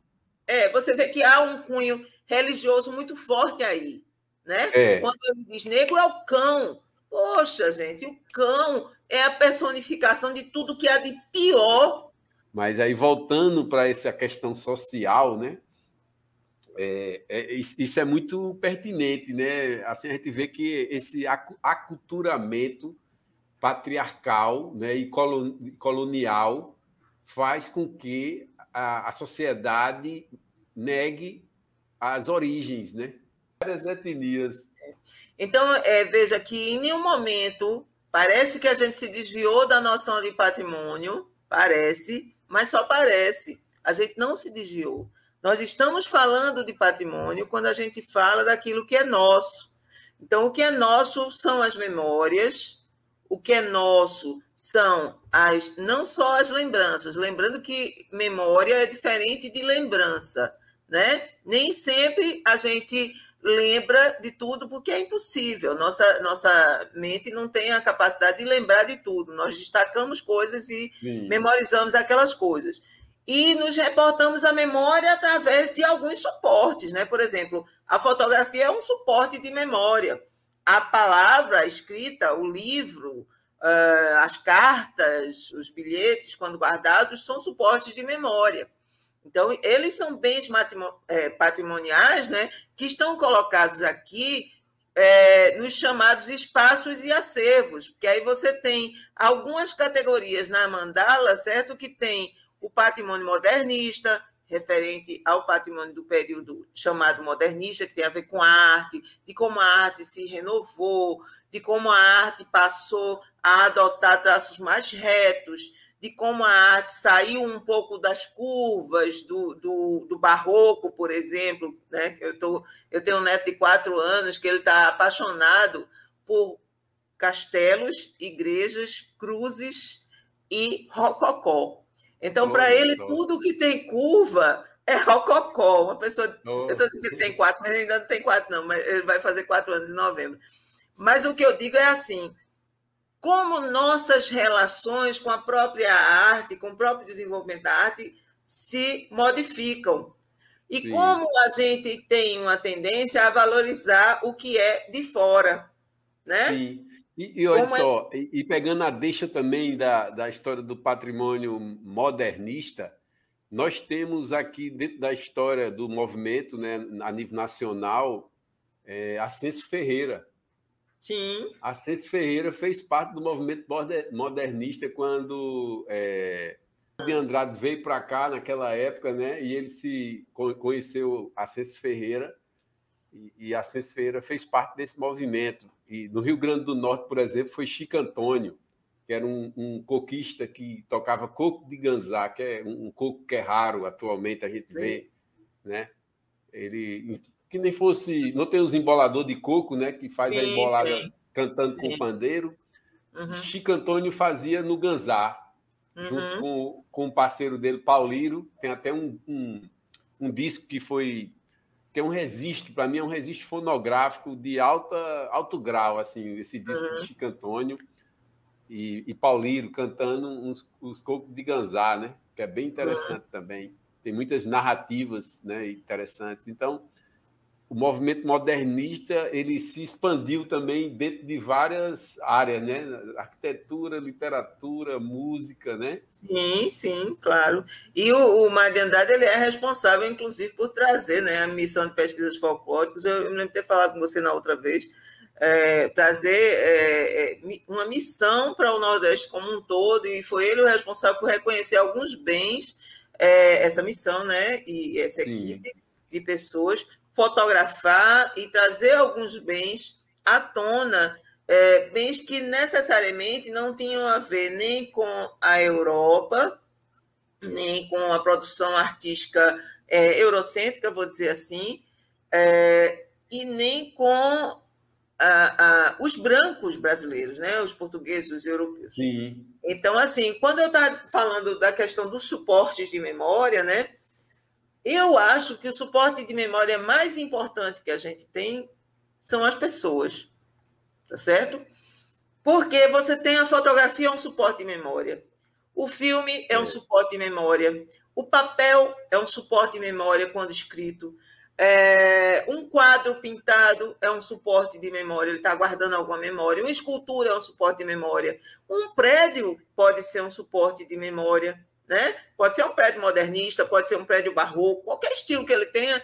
Você vê que há um cunho religioso muito forte aí, né? Quando ele diz negro é o cão. Poxa, gente, o cão é a personificação de tudo que há de pior. Mas aí, voltando para essa questão social, né? Isso é muito pertinente, né? Assim, a gente vê que esse aculturamento patriarcal, né, e colonial faz com que a sociedade negue as origens, né? Várias etnias. Então, veja que em nenhum momento parece que a gente se desviou da noção de patrimônio, parece, mas só parece. A gente não se desviou. Nós estamos falando de patrimônio quando a gente fala daquilo que é nosso. Então, o que é nosso são as memórias, o que é nosso são não só as lembranças, lembrando que memória é diferente de lembrança, né? Nem sempre a gente lembra de tudo, porque é impossível. Nossa mente não tem a capacidade de lembrar de tudo. Nós destacamos coisas e memorizamos aquelas coisas. E nos reportamos a memória através de alguns suportes, né? Por exemplo, a fotografia é um suporte de memória. a palavra escrita, o livro, as cartas, os bilhetes, quando guardados, são suportes de memória. Então, eles são bens patrimoniais, né, que estão colocados aqui nos chamados espaços e acervos, porque aí você tem algumas categorias na mandala, certo? Que tem o patrimônio modernista, referente ao patrimônio do período chamado modernista, que tem a ver com a arte, de como a arte se renovou, de como a arte passou a adotar traços mais retos, de como a arte saiu um pouco das curvas do barroco, por exemplo, né? Eu tenho um neto de 4 anos que ele está apaixonado por castelos, igrejas, cruzes e rococó. Então, para ele, tudo que tem curva é rococó. Uma pessoa... Eu estou dizendo que ele tem 4, mas ele ainda não tem 4, não, mas ele vai fazer 4 anos em novembro. Mas o que eu digo é assim, como nossas relações com a própria arte, com o próprio desenvolvimento da arte, se modificam. E Sim. Como a gente tem uma tendência a valorizar o que é de fora, né? Sim. E olha só, e pegando a deixa também da história do patrimônio modernista, nós temos aqui, dentro da história do movimento, né, a nível nacional, Ascenso Ferreira. Sim. Ascenso Ferreira fez parte do movimento modernista quando de Andrade veio para cá naquela época, né? E ele se conheceu Ascenso Ferreira e Ascenso Ferreira fez parte desse movimento. E no Rio Grande do Norte, por exemplo, foi Chico Antônio, que era um coquista que tocava coco de ganzá, que é um coco que é raro atualmente, a gente vê, né? Ele que nem fosse... Não tem os embolador de coco, né? Que faz a embolada cantando com o pandeiro. Uhum. Chico Antônio fazia no ganzá, junto com o parceiro dele, Pauliro. Tem até um disco que é um registro, para mim é um registro fonográfico de alto grau, assim, esse disco de Chico Antônio e Pauliro cantando os cocos de ganzá, né? Que é bem interessante também. Tem muitas narrativas, né, interessantes. Então, o movimento modernista ele se expandiu também dentro de várias áreas, né? Arquitetura, literatura, música, né? Sim, sim, claro. E o Mário de Andrade ele é responsável, inclusive, por trazer, né, a missão de pesquisas folclóricas. Eu me lembro de ter falado com você na outra vez, trazer uma missão para o Nordeste como um todo, e foi ele o responsável por reconhecer alguns bens, essa missão, né, e essa equipe de pessoas, fotografar e trazer alguns bens à tona, bens que necessariamente não tinham a ver nem com a Europa, nem com a produção artística eurocêntrica, vou dizer assim, e nem com os brancos brasileiros, né? Os portugueses, os europeus. Sim. Então, assim, quando eu estava falando da questão dos suportes de memória, né? Eu acho que o suporte de memória mais importante que a gente tem são as pessoas, tá certo? Porque você tem a fotografia, é um suporte de memória. O filme é um suporte de memória. O papel é um suporte de memória quando escrito. Um quadro pintado é um suporte de memória, ele está guardando alguma memória. Uma escultura é um suporte de memória. Um prédio pode ser um suporte de memória, né? Pode ser um prédio modernista, pode ser um prédio barroco, qualquer estilo que ele tenha.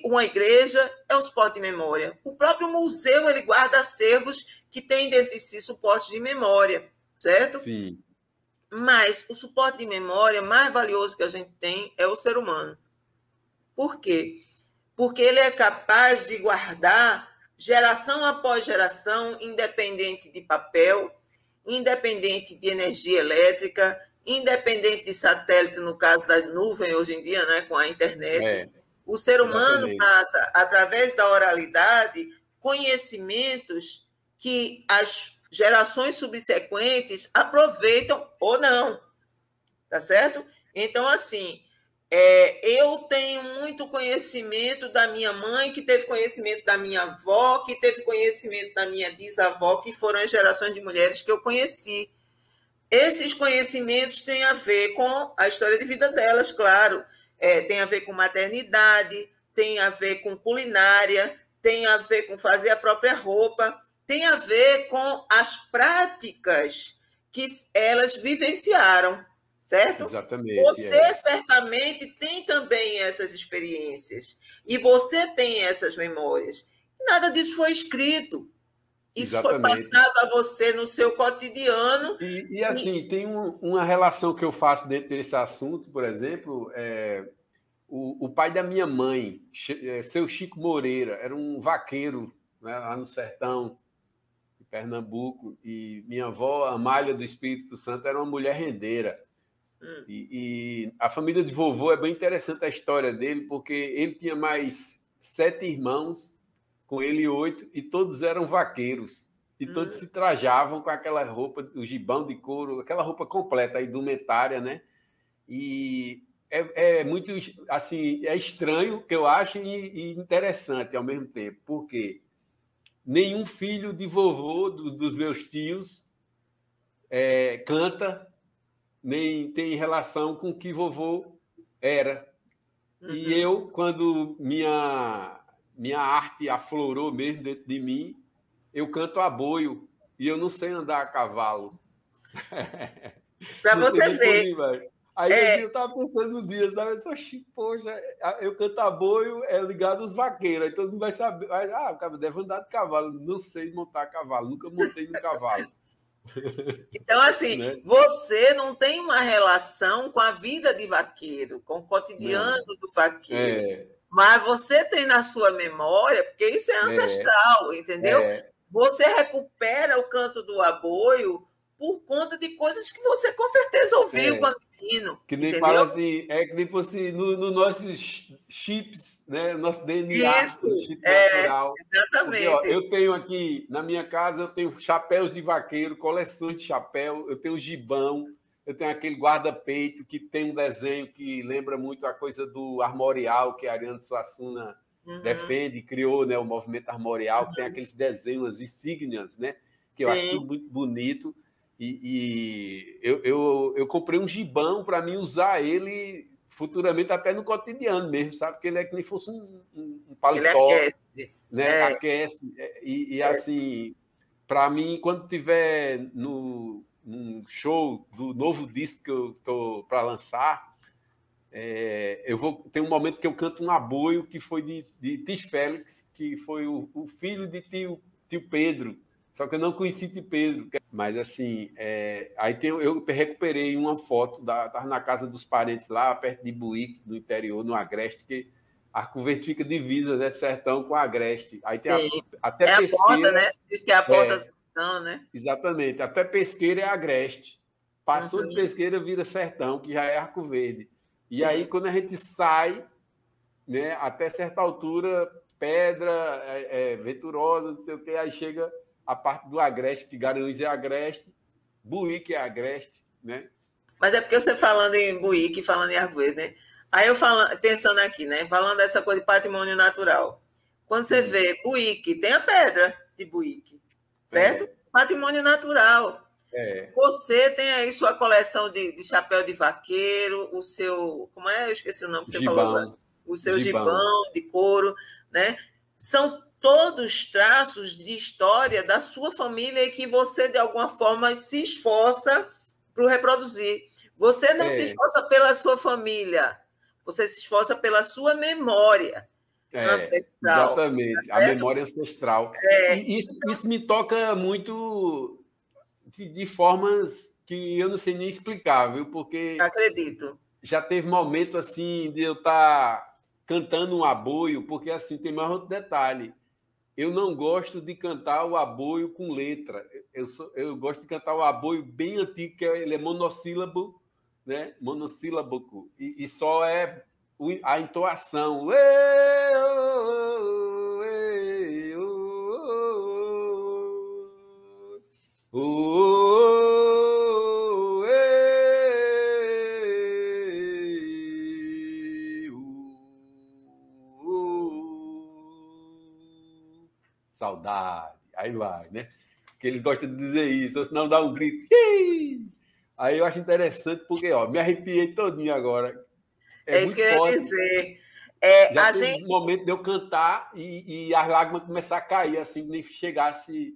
Uma igreja é um suporte de memória. O próprio museu ele guarda acervos que tem dentro de si suporte de memória, certo? Sim. Mas o suporte de memória mais valioso que a gente tem é o ser humano. Por quê? Porque ele é capaz de guardar geração após geração, independente de papel, independente de energia elétrica, independente de satélite, no caso da nuvem hoje em dia, né, com a internet. O ser humano passa, através da oralidade, conhecimentos que as gerações subsequentes aproveitam ou não, tá certo? Então, assim, eu tenho muito conhecimento da minha mãe, que teve conhecimento da minha avó, que teve conhecimento da minha bisavó, que foram as gerações de mulheres que eu conheci. Esses conhecimentos têm a ver com a história de vida delas, claro. Tem a ver com maternidade, tem a ver com culinária, tem a ver com fazer a própria roupa, tem a ver com as práticas que elas vivenciaram, certo? Exatamente. Você certamente tem também essas experiências e você tem essas memórias. Nada disso foi escrito. Isso Exatamente. foi passado a você no seu cotidiano. E assim, tem uma relação que eu faço dentro desse assunto, por exemplo, o pai da minha mãe, seu Chico Moreira, era um vaqueiro, né, lá no sertão de Pernambuco, e minha avó, Amália do Espírito Santo, era uma mulher rendeira. E a família de vovô é bem interessante a história dele, porque ele tinha mais 7 irmãos, com ele 8, e todos eram vaqueiros. E todos se trajavam com aquela roupa, o gibão de couro, aquela roupa completa, a indumentária, né? E é muito, assim, é estranho, que eu acho, e interessante ao mesmo tempo, porque nenhum filho de vovô, dos meus tios, canta, nem tem relação com o que vovô era. E eu, quando minha arte aflorou mesmo dentro de mim, eu canto a boio e eu não sei andar a cavalo. Para você ver. Aí eu estava pensando no dia, sabe? Eu só, poxa, eu canto a boio, é ligado aos vaqueiros, aí todo mundo vai saber. O cara deve andar de cavalo. Não sei montar cavalo, nunca montei no cavalo. Então, assim, né? Você não tem uma relação com a vida de vaqueiro, com o cotidiano do vaqueiro. Mas você tem na sua memória, porque isso é ancestral, entendeu? Você recupera o canto do aboio por conta de coisas que você com certeza ouviu quando menino. Que nem entendeu? Fala assim, que nem fosse no nossos chips, né? Nosso DNA, isso, chip natural. Exatamente. Porque, ó, eu tenho aqui, na minha casa, eu tenho chapéus de vaqueiro, coleções de chapéu, eu tenho gibão, eu tenho aquele guarda-peito que tem um desenho que lembra muito a coisa do armorial, que a Ariano Suassuna defende, criou, né, o movimento armorial, que tem aqueles desenhos, as insígnias, né? Que eu acho tudo muito bonito. E eu comprei um gibão para mim usar ele futuramente até no cotidiano mesmo, sabe? Porque ele é que nem fosse um paletó. Ele aquece. Né? Aquece. E assim, para mim, quando tiver num show do novo disco que eu estou para lançar, eu vou ter um momento que eu canto um aboio que foi de Tis Félix, que foi o filho de tio Pedro. Só que eu não conheci tio Pedro. Mas, assim, aí eu recuperei uma foto, estava na casa dos parentes lá, perto de Buíque, no interior, no Agreste, que Arco Verde fica divisa, né? Sertão com Agreste. Aí tem até Pesqueira. A porta, né? Diz que é a porta do sertão, né? Exatamente. Até Pesqueira é Agreste. Passou de Pesqueira, vira Sertão, que já é Arco Verde. E aí, quando a gente sai, né, até certa altura, Pedra, Venturosa, não sei o quê, aí chega a parte do Agreste, que Garanhuns é Agreste, Buíque é Agreste, né? Mas é porque você falando em Buíque, falando em Arco Verde, né? Aí eu pensando aqui, né? Falando dessa coisa de patrimônio natural. Quando você vê Buíque, tem a pedra de Buíque, certo? Patrimônio natural. Você tem aí sua coleção de chapéu de vaqueiro, o seu... Como é? Eu esqueci o nome que você falou. O seu gibão de couro, né? São todos traços de história da sua família e que você, de alguma forma, se esforça para reproduzir. Você não se esforça pela sua família, você se esforça pela sua memória ancestral. Exatamente, tá a memória ancestral. E isso me toca muito de formas que eu não sei nem explicar, viu? Porque acredito. Já teve momento assim de eu estar cantando um aboio, porque assim tem mais outro detalhe. Eu não gosto de cantar o aboio com letra. Eu gosto de cantar o aboio bem antigo, que ele é monossílabo, né? Monossílabo. E só é a entoação. Saudade. Aí vai, né? Que ele gosta de dizer isso, ou senão dá um grito. Aí eu acho interessante porque, ó, me arrepiei todinho agora. É isso que eu ia dizer. Já A teve gente um momento de eu cantar e as lágrimas começar a cair, assim, nem chegasse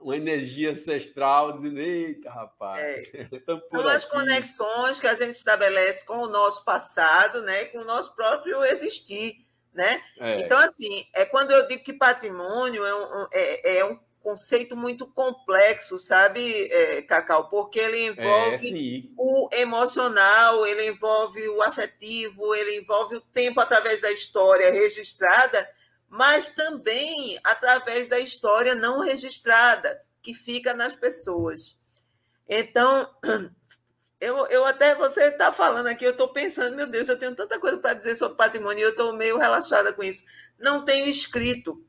uma energia ancestral, dizendo, eita, rapaz, estamos são por as aqui. conexões que a gente estabelece com o nosso passado, né, com o nosso próprio existir, né? Então, É, assim, quando eu digo que patrimônio é um conceito muito complexo, sabe, Cacau? Porque ele envolve sim, o emocional, ele envolve o afetivo, ele envolve o tempo através da história registrada, mas também através da história não registrada, que fica nas pessoas. Então, eu até, você está falando aqui, eu estou pensando, meu Deus, eu tenho tanta coisa para dizer sobre patrimônio e eu estou meio relaxada com isso. Não tenho escrito.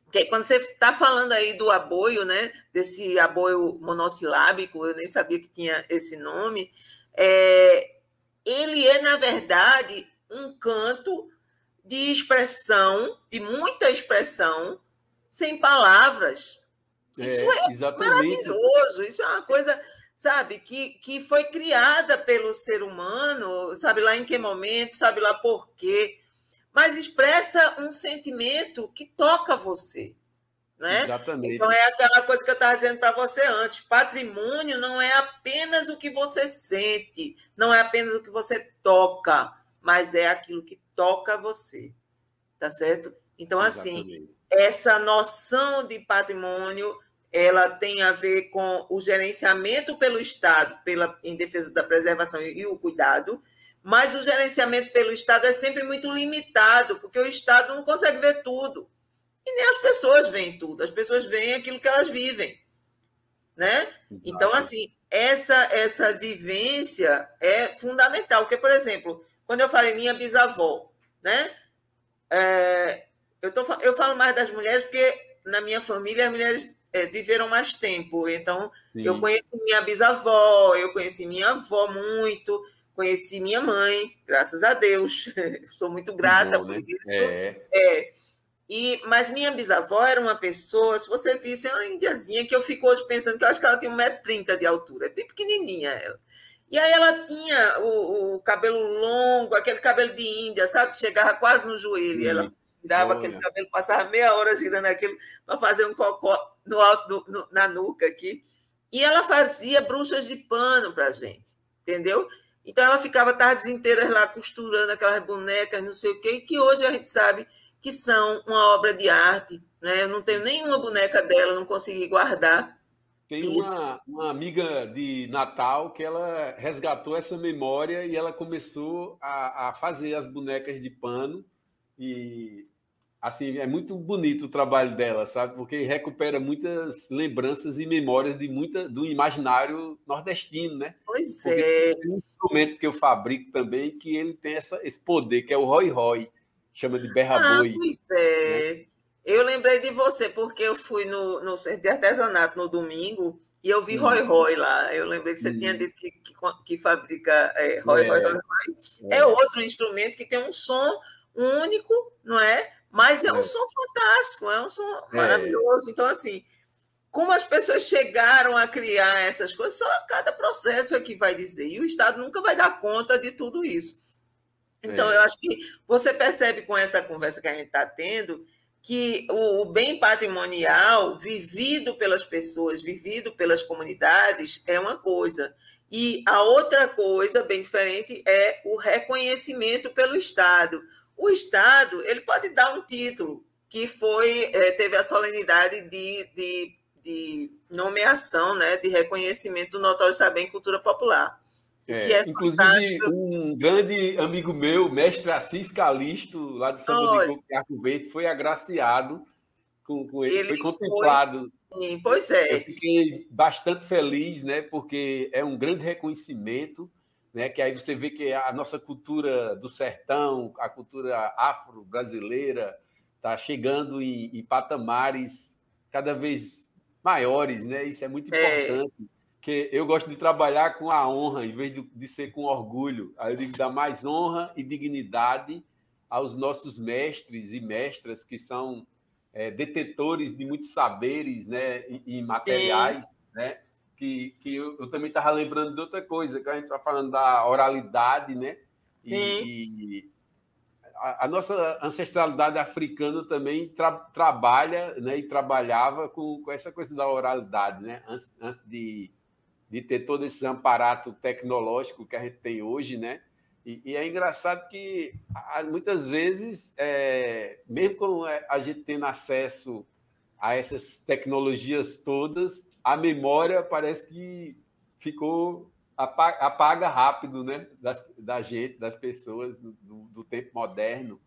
Porque quando você está falando aí do aboio, né, desse aboio monossilábico, eu nem sabia que tinha esse nome, ele é, na verdade, um canto de expressão, de muita expressão, sem palavras. Isso é exatamente. maravilhoso, isso é uma coisa, sabe, que foi criada pelo ser humano, sabe lá em que momento, sabe lá por quê, mas expressa um sentimento que toca você, né? Então Exatamente. é aquela coisa que eu estava dizendo para você antes, patrimônio não é apenas o que você sente, não é apenas o que você toca, mas é aquilo que toca você, tá certo? Então, assim, Exatamente. essa noção de patrimônio, ela tem a ver com o gerenciamento pelo Estado, em defesa da preservação e o cuidado, mas o gerenciamento pelo Estado é sempre muito limitado, porque o Estado não consegue ver tudo. E nem as pessoas veem tudo, as pessoas veem aquilo que elas vivem, né? Então, Exato. assim, essa vivência é fundamental, porque, por exemplo, quando eu falei minha bisavó, né? Eu falo mais das mulheres porque na minha família as mulheres viveram mais tempo. Então, eu Sim. conheci minha bisavó, eu conheci minha avó muito, conheci minha mãe, graças a Deus. Sou muito Que grata bom, por né? isso. É, mas minha bisavó era uma pessoa, se você visse, é uma indiazinha que eu fico hoje pensando que eu acho que ela tinha 1,30 m de altura, é bem pequenininha ela. E aí ela tinha o cabelo longo, aquele cabelo de índia, sabe? Que chegava quase no joelho. E ela Sim. girava aquele Olha, cabelo, passava meia hora girando aquilo para fazer um cocó no alto, na nuca aqui. E ela fazia bruxas de pano para a gente, entendeu? Então ela ficava tardes inteiras lá costurando aquelas bonecas, não sei o quê, que hoje a gente sabe que são uma obra de arte. Né? Eu não tenho nenhuma boneca dela, não consegui guardar tem isso. uma amiga de Natal que ela resgatou essa memória e ela começou a fazer as bonecas de pano e assim é muito bonito o trabalho dela, sabe? Porque recupera muitas lembranças e memórias de muita do imaginário nordestino, né? Pois Porque é. tem um instrumento que eu fabrico também que ele tem esse poder que é o roi-roi, chama de berra-boi, Pois né? é. Eu lembrei de você, porque eu fui no centro de artesanato no domingo e eu vi Roy Hum, Roy lá. Eu lembrei que você tinha hum, dito que fabrica Roy Roy Roy é, Roy. É é, outro instrumento que tem um som único, não é? Mas é um é, som fantástico, é um som é, maravilhoso. Então, assim, como as pessoas chegaram a criar essas coisas, só cada processo é que vai dizer. E o Estado nunca vai dar conta de tudo isso. Então, eu é. acho que você percebe com essa conversa que a gente está tendo que o bem patrimonial vivido pelas pessoas, vivido pelas comunidades, é uma coisa. E a outra coisa, bem diferente, é o reconhecimento pelo Estado. O Estado ele pode dar um título que teve a solenidade de nomeação, né, de reconhecimento do Notório Saber em Cultura Popular, o que é Inclusive, fantástico. um grande amigo meu, mestre Assis Calixto, lá do Samba de Olha, Coco e Arco Verde, foi agraciado com ele, ele foi foi, contemplado. sim, pois Eu é, fiquei bastante feliz, né, porque é um grande reconhecimento, né, que aí você vê que a nossa cultura do sertão, a cultura afro-brasileira, está chegando em patamares cada vez maiores, né? Isso é muito é, importante, porque eu gosto de trabalhar com a honra, em vez de ser com orgulho. Aí eu digo dar mais honra e dignidade aos nossos mestres e mestras que são detetores de muitos saberes, né, e sim, materiais, né, que eu também estava lembrando de outra coisa, que a gente está falando da oralidade, né, sim, e a nossa ancestralidade africana também trabalha, né, e trabalhava com essa coisa da oralidade, né, antes de ter todo esse aparato tecnológico que a gente tem hoje, né? E é engraçado que muitas vezes, mesmo com a gente tendo acesso a essas tecnologias todas, a memória parece que ficou apaga rápido, né? Da gente, das pessoas do tempo moderno,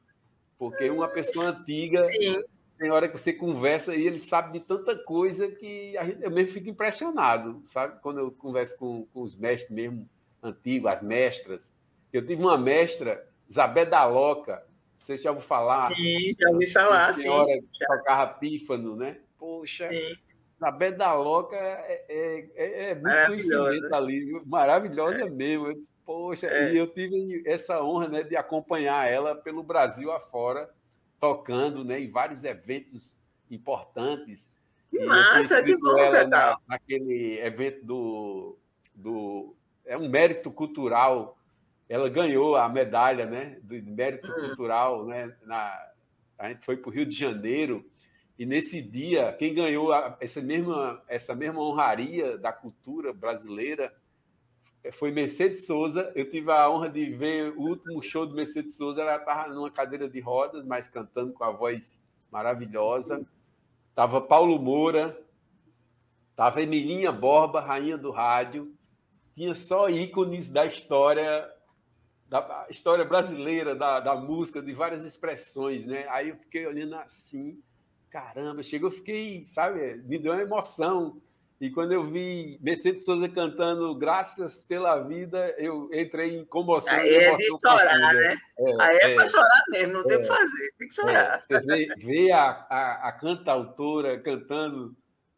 porque uma pessoa antiga, Sim. tem hora que você conversa e ele sabe de tanta coisa que eu mesmo fico impressionado, sabe? Quando eu converso com os mestres mesmo antigos, as mestras. Eu tive uma mestra, Isabel da Loca, você já ouviu falar? Sim, já ouvi falar, Uma senhora sim. que tocava pífano, né? Poxa, Sim. Isabel da Loca é muito conhecimento Maravilhosa. ali, maravilhosa mesmo. Eu disse, poxa, e eu tive essa honra, né, de acompanhar ela pelo Brasil afora, tocando, né, em vários eventos importantes. Que E eu tinha massa, que inscrito bom, ela Cacau. naquele evento é um mérito cultural. Ela ganhou a medalha, né, de mérito cultural, né, a gente foi para o Rio de Janeiro e nesse dia quem ganhou essa mesma honraria da cultura brasileira foi Mercedes Souza. Eu tive a honra de ver o último show de Mercedes Souza. Ela estava numa cadeira de rodas, mas cantando com a voz maravilhosa. Tava Paulo Moura, tava Emilinha Borba, rainha do rádio. Tinha só ícones da história brasileira, da música, de várias expressões, né? Aí eu fiquei olhando assim, caramba, chegou, eu fiquei, sabe, me deu uma emoção. E quando eu vi Mercedes Souza cantando Graças pela Vida, eu entrei em comoção Aí e é de emoção chorar, profunda. né? Aí é para chorar mesmo, não tem o que É, fazer, tem que chorar. Você vê a cantautora cantando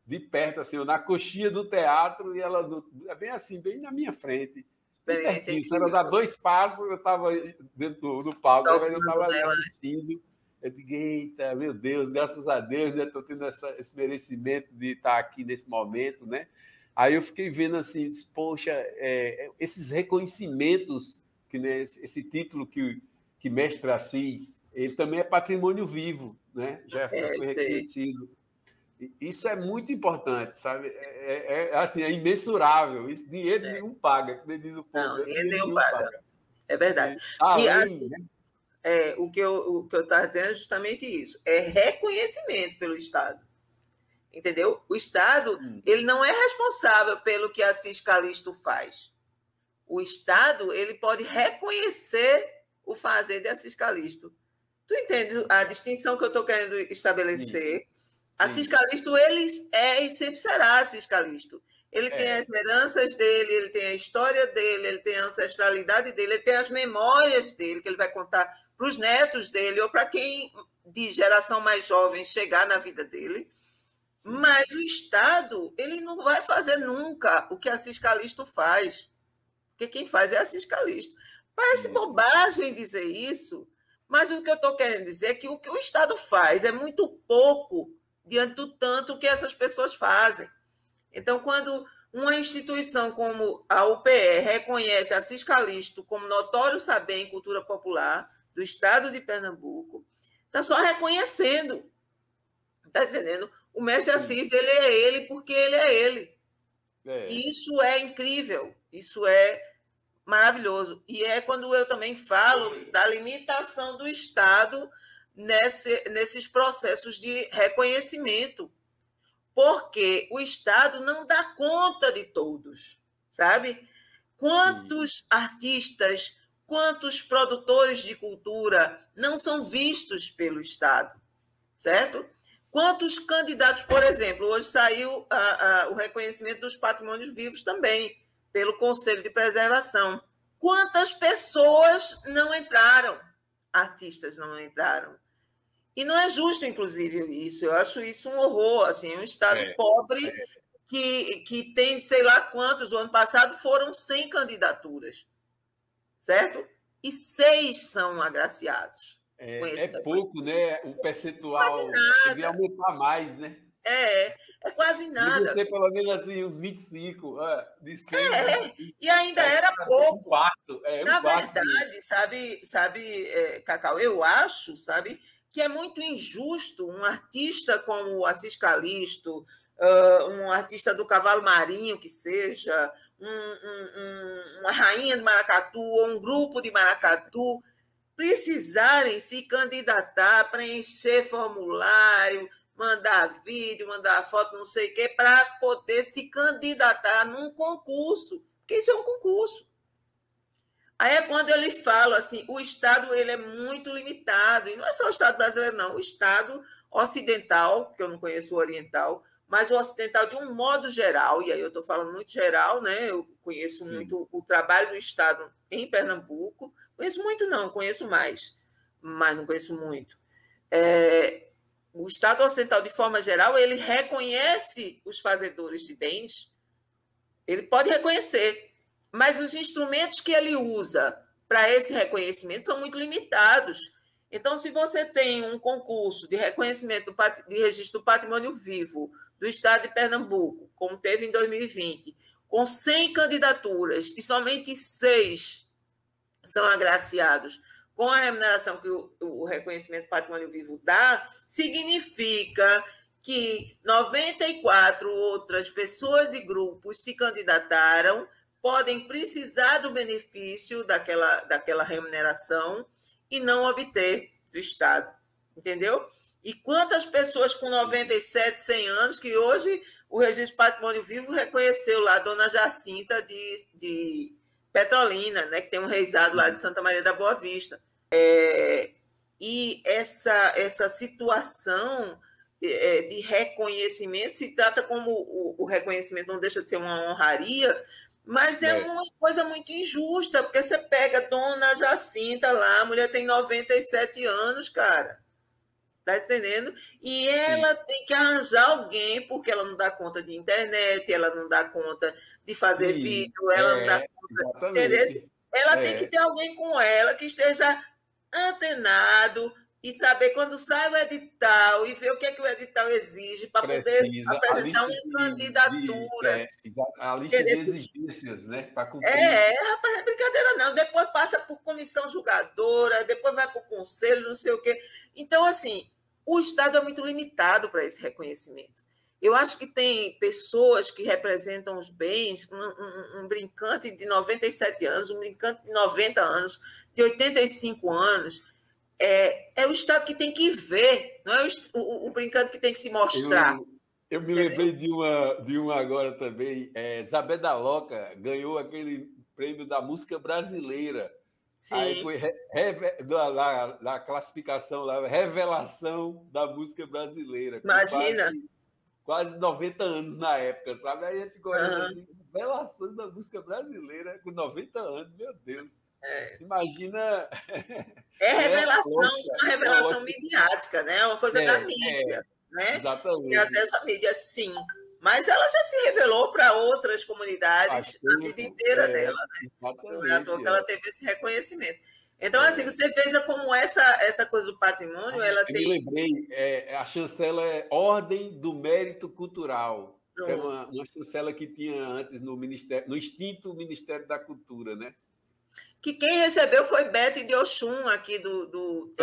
de perto, assim, na coxinha do teatro, e ela é bem assim, bem na minha frente, bem Experiência pertinho. Se ela dar incrível. 2 passos, eu estava dentro do palco, né? Mas eu Tocando estava ali nela. assistindo. Eu digo, eita, meu Deus, graças a Deus, né? Estou tendo esse merecimento de estar aqui nesse momento, né? Aí eu fiquei vendo assim, disse, poxa, esses reconhecimentos, que, né, esse título que Mestre Assis, ele também é patrimônio vivo, né? Já foi Sei. reconhecido. Isso é muito importante, sabe? Assim, é imensurável. Isso dinheiro nenhum paga, como diz o povo, Não, né? ninguém Dinheiro tem o nenhum paga. paga. É verdade. E Além, assim, né? o que eu estava dizendo é justamente isso. É reconhecimento pelo Estado. Entendeu? O Estado, ele não é responsável pelo que Assis Calixto faz. O Estado, ele pode reconhecer o fazer de Assis Calixto. Tu entende a distinção que eu estou querendo Sim, estabelecer? Assis sim. Calixto, ele é e sempre será Assis Calixto. Ele tem as É, heranças dele, ele tem a história dele, ele tem a ancestralidade dele, ele tem as memórias dele, que ele vai contar para os netos dele ou para quem de geração mais jovem chegar na vida dele. sim. Mas o Estado, ele não vai fazer nunca o que Assis Calixto faz. Porque quem faz é Assis Calixto. Parece Isso. bobagem dizer isso, mas o que eu estou querendo dizer é que o Estado faz é muito pouco diante do tanto que essas pessoas fazem. Então, quando uma instituição como a UPE reconhece Assis Calixto como notório saber em cultura popular do Estado de Pernambuco, está só reconhecendo. Está entendendo? O mestre Assis, ele é ele porque ele é ele. E isso é incrível, isso é maravilhoso. E é quando eu também falo da limitação do Estado nesses processos de reconhecimento, porque o Estado não dá conta de todos, sabe? Quantos artistas, quantos produtores de cultura não são vistos pelo Estado, certo? Quantos candidatos, por exemplo, hoje saiu o reconhecimento dos patrimônios vivos também, pelo Conselho de Preservação. Quantas pessoas não entraram? Artistas não entraram. E não é justo, inclusive, isso. Eu acho isso um horror. Assim, um Estado pobre que tem sei lá quantos. O ano passado foram 100 candidaturas, certo? E 6 são agraciados. É pouco, né? O percentual devia aumentar mais, né? É quase Devia nada. ter pelo menos assim, uns 25, de 100, É, 25. e ainda era Um pouco. quarto, um Na quarto. verdade, sabe, Cacau, eu acho, sabe, que é muito injusto um artista como o Assis Calixto, um artista do Cavalo Marinho, que seja, uma rainha de maracatu ou um grupo de maracatu, precisarem se candidatar, preencher formulário, mandar vídeo, mandar foto, não sei o quê, para poder se candidatar num concurso, porque isso é um concurso. Aí é quando eu lhe falo assim, o Estado ele é muito limitado, e não é só o Estado brasileiro, não, o Estado ocidental, que eu não conheço o oriental, mas o ocidental de um modo geral, e aí eu estou falando muito geral, né? Eu conheço Sim. muito o trabalho do Estado em Pernambuco, conheço muito não, conheço mais, mas não conheço muito. O Estado ocidental, de forma geral, ele reconhece os fazedores de bens, ele pode reconhecer, mas os instrumentos que ele usa para esse reconhecimento são muito limitados. Então, se você tem um concurso de reconhecimento de registro do patrimônio vivo do Estado de Pernambuco, como teve em 2020, com 100 candidaturas e somente 6 são agraciados com a remuneração que o reconhecimento do patrimônio vivo dá, significa que 94 outras pessoas e grupos se candidataram, podem precisar do benefício daquela remuneração e não obter do Estado, entendeu? E quantas pessoas com 97, 100 anos, que hoje o Registro Patrimônio Vivo reconheceu lá a dona Jacinta de Petrolina, né, que tem um reisado lá de Santa Maria da Boa Vista. E essa situação de reconhecimento se trata como o reconhecimento não deixa de ser uma honraria, mas é uma coisa muito injusta, porque você pega a dona Jacinta lá, a mulher tem 97 anos, cara. Tá entendendo? E ela tem que arranjar alguém, porque ela não dá conta de internet, ela não dá conta de fazer vídeo, ela não dá conta. Entendeu? Ela tem que ter alguém com ela que esteja antenado e saber quando sai o edital e ver o que é que o edital exige para poder apresentar uma candidatura. A lista de exigências, né? Para cumprir. Rapaz, é brincadeira não. Depois passa por comissão julgadora, depois vai para o conselho, não sei o quê. Então, assim, o Estado é muito limitado para esse reconhecimento. Eu acho que tem pessoas que representam os bens, um brincante de 97 anos, um brincante de 90 anos, de 85 anos, é o Estado que tem que ver, não é o brincante que tem que se mostrar. Eu me lembrei de uma agora também. Zabé da Loca ganhou aquele prêmio da música brasileira. Sim. Aí foi na classificação lá, revelação da música brasileira. Imagina. Quase 90 anos na época, sabe? Aí a gente ficou olhando assim, revelação da música brasileira com 90 anos, meu Deus. Imagina. Revelação, uma revelação midiática, né? Uma coisa da mídia. Né? Exatamente. Tem acesso à mídia, sim. Mas ela já se revelou para outras comunidades a vida inteira dela, né? Não é à toa que ela teve esse reconhecimento. Então, assim, você veja como essa coisa do patrimônio, ela tem... Eu me lembrei, a chancela é Ordem do Mérito Cultural. É uma chancela que tinha antes no extinto Ministério da Cultura, né? Que quem recebeu foi Bete de Oxum, aqui do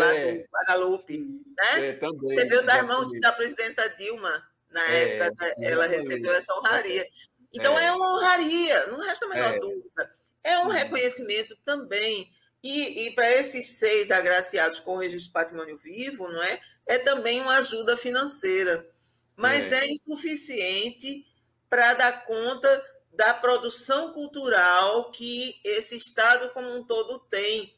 Guadalupe. Né? Também. Recebeu das mãos da presidenta Dilma, na época, ela recebeu essa honraria. Então, é uma honraria, não resta a menor dúvida. É um reconhecimento também. E para esses 6 agraciados com o Registro de Patrimônio Vivo, não é? É também uma ajuda financeira. Mas é insuficiente para dar conta da produção cultural que esse Estado como um todo tem,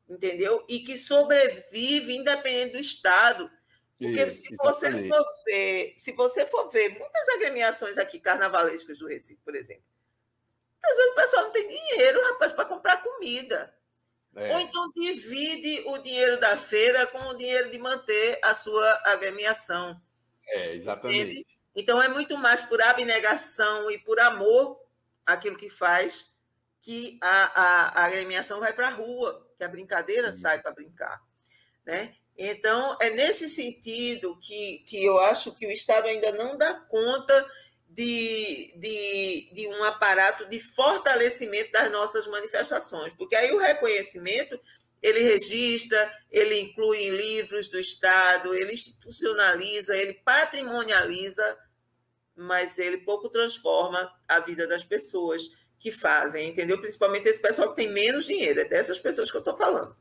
entendeu? E que sobrevive independente do Estado. Porque se você for ver muitas agremiações aqui carnavalescas do Recife, por exemplo, às vezes o pessoal não tem dinheiro, rapaz, para comprar comida. Ou então divide o dinheiro da feira com o dinheiro de manter a sua agremiação. Exatamente. Entende? Então, é muito mais por abnegação e por amor àquilo que faz que a agremiação vai para a rua, que a brincadeira sai para brincar. Né? Então, é nesse sentido que eu acho que o Estado ainda não dá conta de um aparato de fortalecimento das nossas manifestações, porque aí o reconhecimento ele registra, ele inclui em livros do Estado, ele institucionaliza, ele patrimonializa, mas ele pouco transforma a vida das pessoas que fazem, entendeu? Principalmente esse pessoal que tem menos dinheiro, é dessas pessoas que eu estou falando.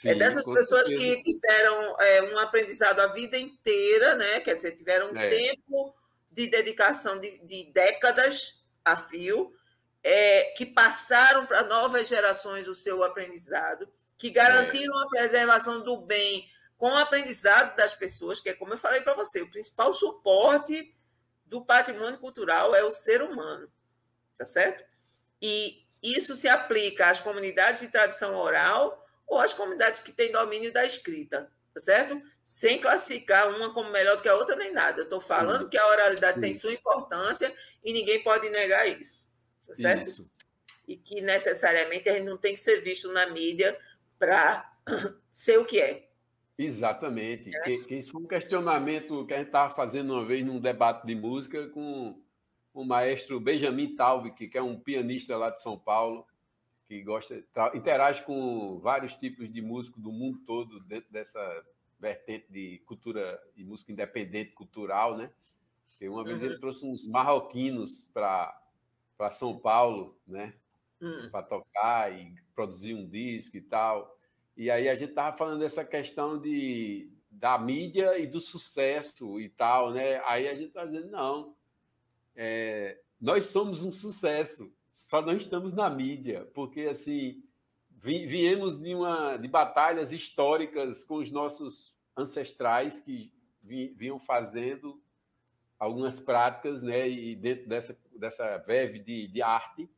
É Sim, dessas com pessoas certeza. que tiveram um aprendizado a vida inteira, né? Quer dizer, tiveram um tempo de dedicação de décadas a fio, que passaram para novas gerações o seu aprendizado, que garantiram a preservação do bem com o aprendizado das pessoas, que é como eu falei para você, o principal suporte do patrimônio cultural é o ser humano, tá certo? E isso se aplica às comunidades de tradição oral ou às comunidades que têm domínio da escrita, tá certo? Sem classificar uma como melhor do que a outra nem nada. Eu estou falando que a oralidade tem sua importância e ninguém pode negar isso, tá certo? Isso. E que necessariamente a gente não tem que ser visto na mídia para ser o que é. Exatamente. Que isso foi um questionamento que a gente estava fazendo uma vez num debate de música com o maestro Benjamin Taub, que é um pianista lá de São Paulo, que interage com vários tipos de músicos do mundo todo dentro dessa vertente de cultura e música independente cultural, né? E uma vez ele trouxe uns marroquinos para São Paulo, né? Para tocar e produzir um disco e tal. E aí a gente estava falando dessa questão da mídia e do sucesso e tal, né? Aí a gente está dizendo, não, nós somos um sucesso, só não estamos na mídia, porque assim viemos de batalhas históricas com os nossos ancestrais que vinham fazendo algumas práticas, né? E dentro dessa verve de arte,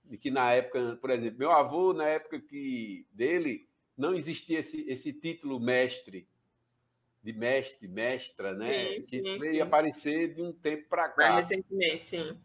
de que na época, por exemplo, meu avô, na época dele, não existia esse título mestre, de mestre, mestra, né? Sim, Que isso sim, veio sim. aparecer de um tempo para Mais cá. recentemente, sim.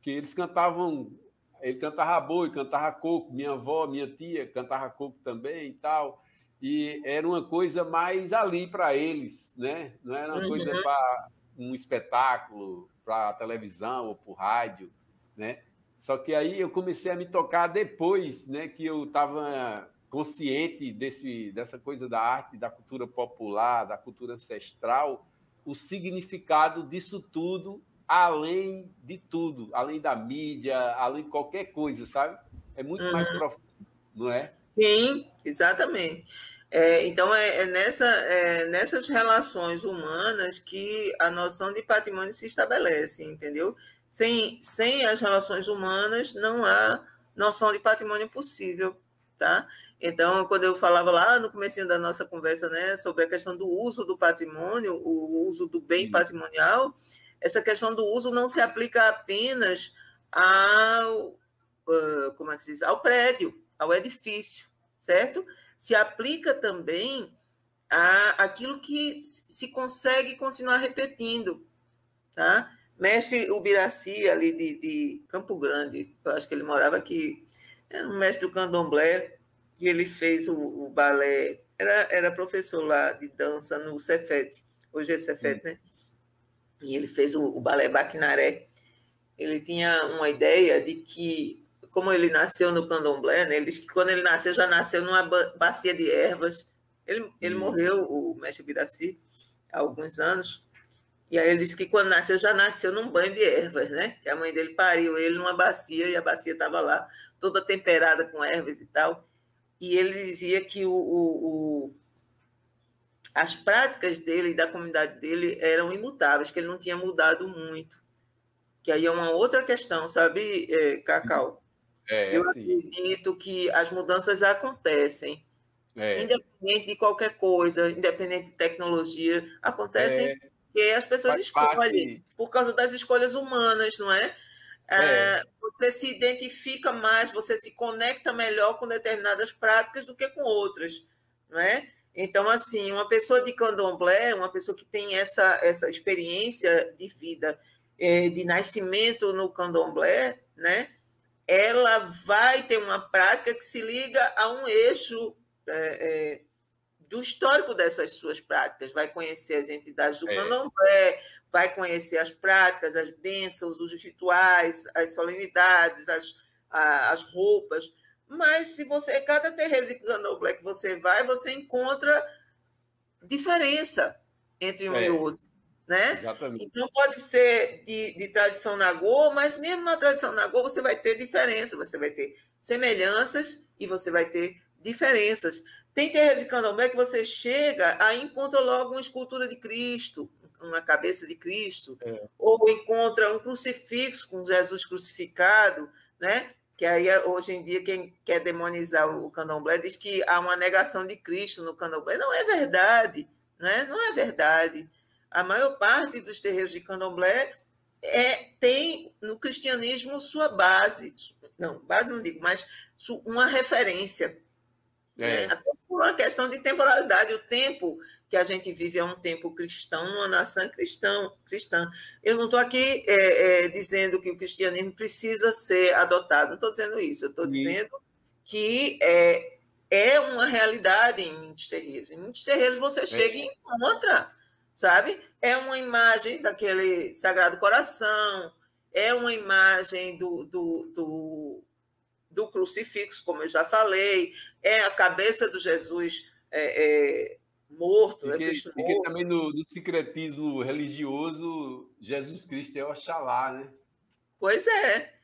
Que eles cantavam, ele cantava boi, cantava coco, minha avó, minha tia cantava coco também e tal. E era uma coisa mais ali para eles, né? Não era uma coisa para um espetáculo, para televisão ou para rádio, né? Só que aí eu comecei a me tocar depois, né, que eu estava consciente dessa coisa da arte, da cultura popular, da cultura ancestral, o significado disso tudo, além de tudo, além da mídia, além de qualquer coisa, sabe? É muito mais profundo, não é? Sim, exatamente. Então, nessas relações humanas que a noção de patrimônio se estabelece, entendeu? Sem as relações humanas, não há noção de patrimônio possível, tá? Então, quando eu falava lá no começo da nossa conversa, né, sobre a questão do uso do patrimônio, o uso do bem patrimonial, essa questão do uso não se aplica apenas como é que se diz? Ao prédio, ao edifício, certo? Se aplica também àquilo que se consegue continuar repetindo, tá? Mestre Ubiraci, ali de Campo Grande, eu acho que ele morava aqui, era um mestre do candomblé, e ele fez o balé, era professor lá de dança no Cefet, hoje é Cefet, né? E ele fez o balé Baquinaré. Ele tinha uma ideia de que, como ele nasceu no candomblé, né, ele disse que quando ele nasceu, já nasceu numa bacia de ervas. Ele morreu, o mestre Biraci, há alguns anos, e aí ele disse que quando nasceu, já nasceu num banho de ervas, né? Que a mãe dele pariu ele numa bacia, e a bacia estava lá, toda temperada com ervas e tal. E ele dizia que as práticas dele e da comunidade dele eram imutáveis, que ele não tinha mudado muito. Que aí é uma outra questão, sabe, Cacau? Eu Sim. acredito que as mudanças acontecem, É. independente de qualquer coisa, independente de tecnologia, acontecem porque as pessoas Faz escolhem, parte. por causa das escolhas humanas, não é? Você se identifica mais, você se conecta melhor com determinadas práticas do que com outras, não é? Então, assim, uma pessoa de candomblé, uma pessoa que tem essa experiência de vida, de nascimento no candomblé, né? Ela vai ter uma prática que se liga a um eixo do histórico dessas suas práticas, vai conhecer as entidades do candomblé, vai conhecer as práticas, as bênçãos, os rituais, as solenidades, as roupas. Mas se você, cada terreiro de candomblé que você vai, você encontra diferença entre um e outro, né? Exatamente. Então pode ser de tradição nagô, mas mesmo na tradição nagô você vai ter diferença, você vai ter semelhanças e você vai ter diferenças. Tem terreiro de candomblé que você chega, aí encontra logo uma escultura de Cristo, uma cabeça de Cristo, ou encontra um crucifixo com Jesus crucificado, né? Que aí, hoje em dia, quem quer demonizar o candomblé diz que há uma negação de Cristo no candomblé. Não é verdade, né? Não é verdade. A maior parte dos terreiros de candomblé tem no cristianismo sua base, não, base não digo, mas uma referência, né? Até por uma questão de temporalidade. O tempo que a gente vive é um tempo cristão, uma nação cristã. Eu não estou aqui dizendo que o cristianismo precisa ser adotado, não estou dizendo isso, eu estou dizendo que é uma realidade em muitos terreiros. Em muitos terreiros você chega e encontra, sabe? É uma imagem daquele Sagrado Coração, é uma imagem do crucifixo, como eu já falei, é a cabeça do Jesus morto, Cristo morto. Porque também no sincretismo religioso, Jesus Cristo é Oxalá, né? Pois é.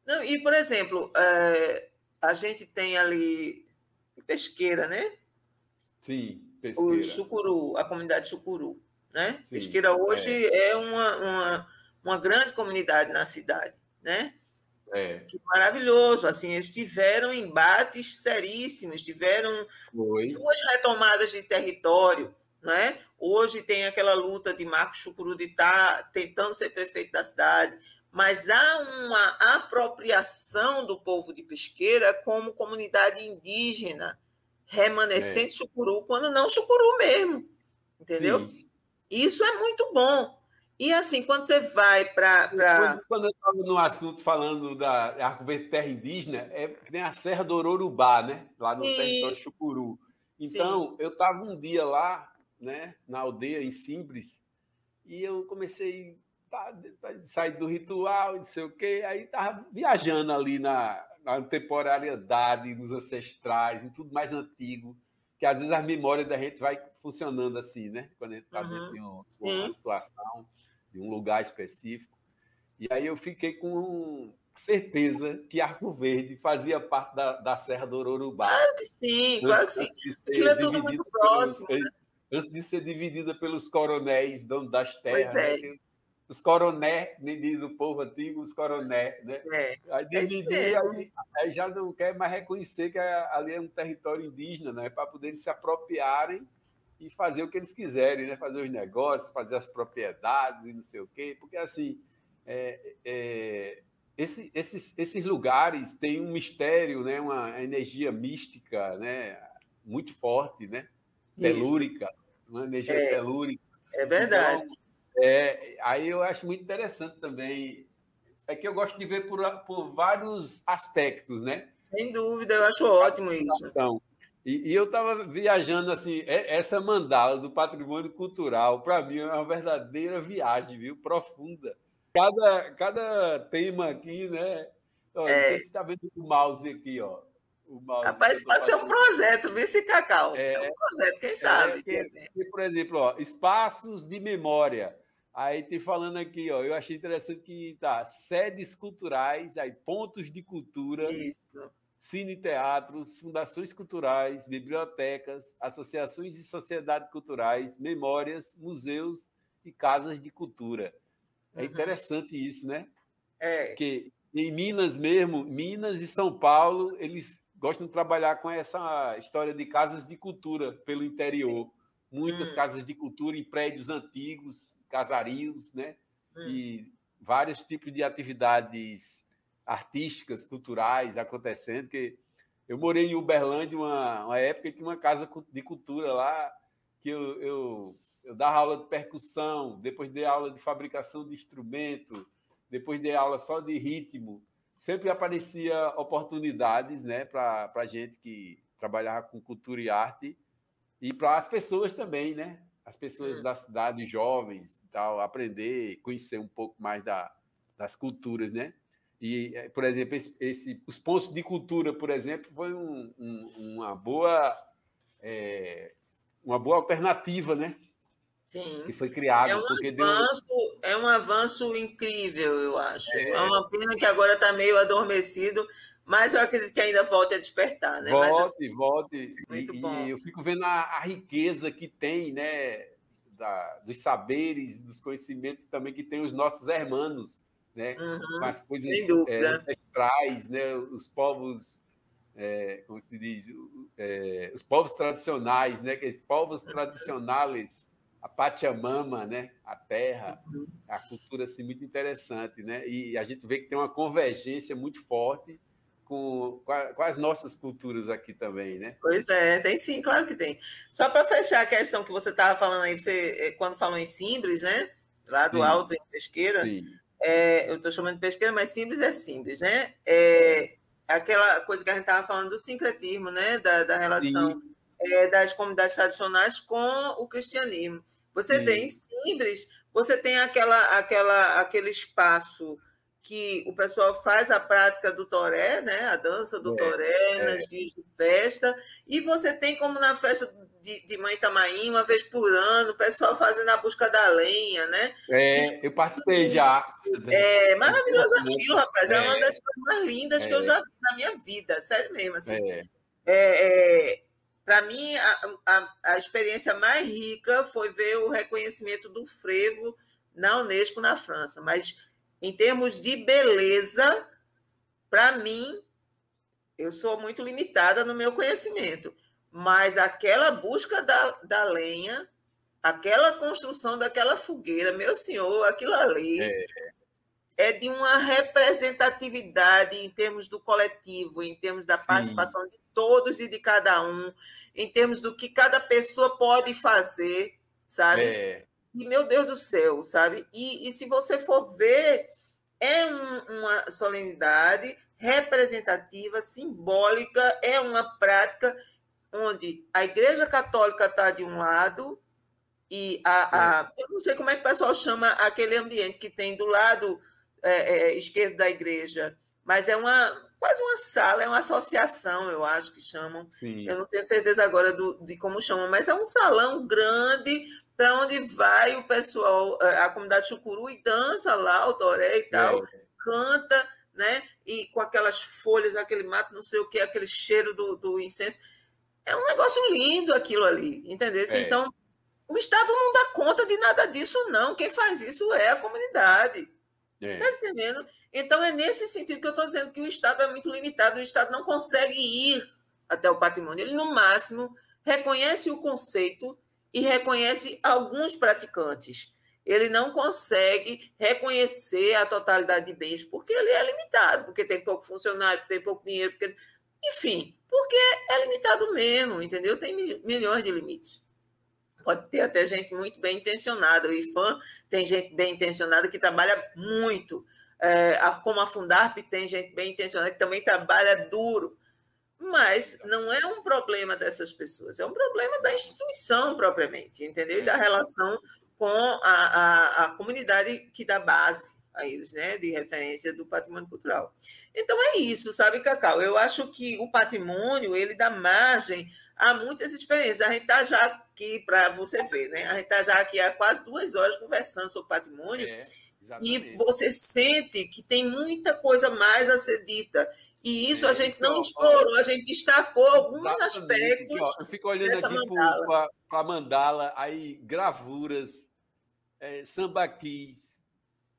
Não, e, por exemplo, a gente tem ali Pesqueira, né? Sim, O Pesqueira. Chucuru, a comunidade Chucuru, né? Sim, Pesqueira hoje é uma grande comunidade na cidade, né? Que maravilhoso, assim, eles tiveram embates seríssimos, tiveram duas retomadas de território, né? Hoje tem aquela luta de Marcos Chucuru de estar tentando ser prefeito da cidade, mas há uma apropriação do povo de Pesqueira como comunidade indígena, remanescente Chucuru, quando não Chucuru mesmo, entendeu? Sim. Isso é muito bom. E assim, quando você vai para. Quando eu estava no assunto falando da Arco Verde Terra Indígena, tem a Serra do Ororubá, né? Lá no território Chucuru. Então, eu estava um dia lá, né, na aldeia, em Simbres, e eu comecei a sair do ritual, não sei o quê, aí estava viajando ali na temporariedade, nos ancestrais, em tudo mais antigo, que às vezes as memórias da gente vai funcionando assim, né? Quando a gente está dentro de uma situação, de um lugar específico. E aí eu fiquei com certeza que Arco Verde fazia parte da Serra do Ororubá. Claro que sim, claro que sim. Aquilo é tudo muito próximo. Antes de ser dividida pelos coronéis, donos das terras. Pois né? Os coroné, nem diz o povo antigo, os coroné. Né? Aí dividir, aí já não quer mais reconhecer que ali é um território indígena, né? Para poderem se apropriarem e fazer o que eles quiserem, né? Fazer os negócios, fazer as propriedades e não sei o quê. Porque, assim, esses lugares têm um mistério, né? Uma energia mística, né? Muito forte, né? Telúrica, uma energia telúrica. É verdade. Então, aí eu acho muito interessante também. É que eu gosto de ver por vários aspectos, né? Sem dúvida, eu acho ótimo isso. E eu estava viajando assim, essa mandala do patrimônio cultural, para mim, é uma verdadeira viagem, viu? Profunda. Cada tema aqui, né? Não sei se você está vendo o mouse aqui, ó. O mouse. Rapaz, pode ser um projeto, vê se Cacau. É um projeto, quem sabe? Por exemplo, ó, espaços de memória. Aí tem falando aqui, ó, eu achei interessante que tá sedes culturais, aí pontos de cultura, cine-teatros, fundações culturais, bibliotecas, associações de sociedades culturais, memórias, museus e casas de cultura. É interessante isso, né? Porque em Minas mesmo, Minas e São Paulo, eles gostam de trabalhar com essa história de casas de cultura pelo interior. Muitas casas de cultura em prédios antigos, casarios, né? E vários tipos de atividades artísticas, culturais acontecendo. Que eu morei em Uberlândia uma época que tinha uma casa de cultura lá, que eu dava aula de percussão, depois dei aula de fabricação de instrumento, depois dei aula só de ritmo. Sempre aparecia oportunidades, né, para gente que trabalhava com cultura e arte e para as pessoas também, né? As pessoas da cidade, jovens, tal, aprender, conhecer um pouco mais das culturas, né? E, por exemplo, os pontos de cultura, por exemplo, foi uma boa alternativa, né? Que Sim. foi criado, porque deu. É um avanço incrível, eu acho. É É, uma pena que agora está meio adormecido, mas eu acredito que ainda volte a despertar, né? Mas assim, volte. muito E bom. eu fico vendo a riqueza que tem, né? Dos saberes, dos conhecimentos também que tem os nossos hermanos, né? Com Uhum, as coisas sem dúvida. ancestrais, né? Os povos, como se diz, os povos tradicionais, né? Que os povos tradicionais, a Pachamama, né? A terra, a cultura assim muito interessante, né? E a gente vê que tem uma convergência muito forte com as nossas culturas aqui também, né? Pois é, tem sim, claro que tem. Só para fechar a questão que você estava falando aí, você, quando falou em Simbres, né? Lá do Sim, Alto, em Pesqueira, sim. eu estou chamando de Pesqueira, mas Simbres é Simbres, né? É, Aquela coisa que a gente estava falando do sincretismo, né? Da relação sim, das comunidades tradicionais com o cristianismo. Você vê em sim, Simbres, você tem aquele espaço que o pessoal faz a prática do toré, né? A dança do toré é, nos dias de festa, e você tem como na festa de Mãe Tamaim, uma vez por ano, o pessoal fazendo a busca da lenha, né? eu participei já. É É maravilhoso impressionante. aquilo, rapaz. É uma É, das coisas mais lindas que eu é, já vi na minha vida, sério mesmo, assim. é, Para mim, a experiência mais rica foi ver o reconhecimento do frevo na Unesco na França. Mas, em termos de beleza, para mim, eu sou muito limitada no meu conhecimento. Mas aquela busca da lenha, aquela construção daquela fogueira, meu senhor, aquilo ali é, é de uma representatividade em termos do coletivo, em termos da sim, participação de todos e de cada um, em termos do que cada pessoa pode fazer, sabe? é, E, meu Deus do céu, sabe? E se você for ver, uma solenidade representativa, simbólica, é uma prática onde a Igreja Católica está de um lado e é, eu não sei como é que o pessoal chama aquele ambiente que tem do lado esquerdo da igreja, mas é quase uma sala, é uma associação, eu acho que chamam. Eu sim, não tenho certeza agora de como chamam, mas é um salão grande para onde vai o pessoal, a comunidade chucuru, e dança lá, o toré e tal, é, canta, né? E com aquelas folhas, aquele mato, não sei o que, aquele cheiro do incenso. É um negócio lindo aquilo ali, entendeu? é, Então, o Estado não dá conta de nada disso, não. Quem faz isso é a comunidade. Está é, entendendo? Então, é nesse sentido que eu estou dizendo que o Estado é muito limitado. O Estado não consegue ir até o patrimônio. Ele, no máximo, reconhece o conceito e reconhece alguns praticantes. Ele não consegue reconhecer a totalidade de bens, porque ele é limitado, porque tem pouco funcionário, porque tem pouco dinheiro, porque... enfim, porque é limitado mesmo, entendeu? Tem milhões de limites. Pode ter até gente muito bem intencionada. O IFAM tem gente bem intencionada que trabalha muito. Como a Fundarp tem gente bem intencionada que também trabalha duro. Mas não é um problema dessas pessoas, é um problema da instituição propriamente, entendeu? E da é, relação com a comunidade que dá base a eles, né? De referência do patrimônio cultural. Então é isso, sabe, Cacau? Eu acho que o patrimônio ele dá margem a muitas experiências. A gente está já aqui para você ver, né? A gente está já aqui há quase 2 horas conversando sobre patrimônio e exatamente. você sente que tem muita coisa mais a ser dita. E isso a gente Aqui, não ó, explorou, a gente destacou alguns exatamente. Aqui, ó, aspectos eu fico olhando dessa aqui mandala. para a mandala, aí gravuras, sambaquis,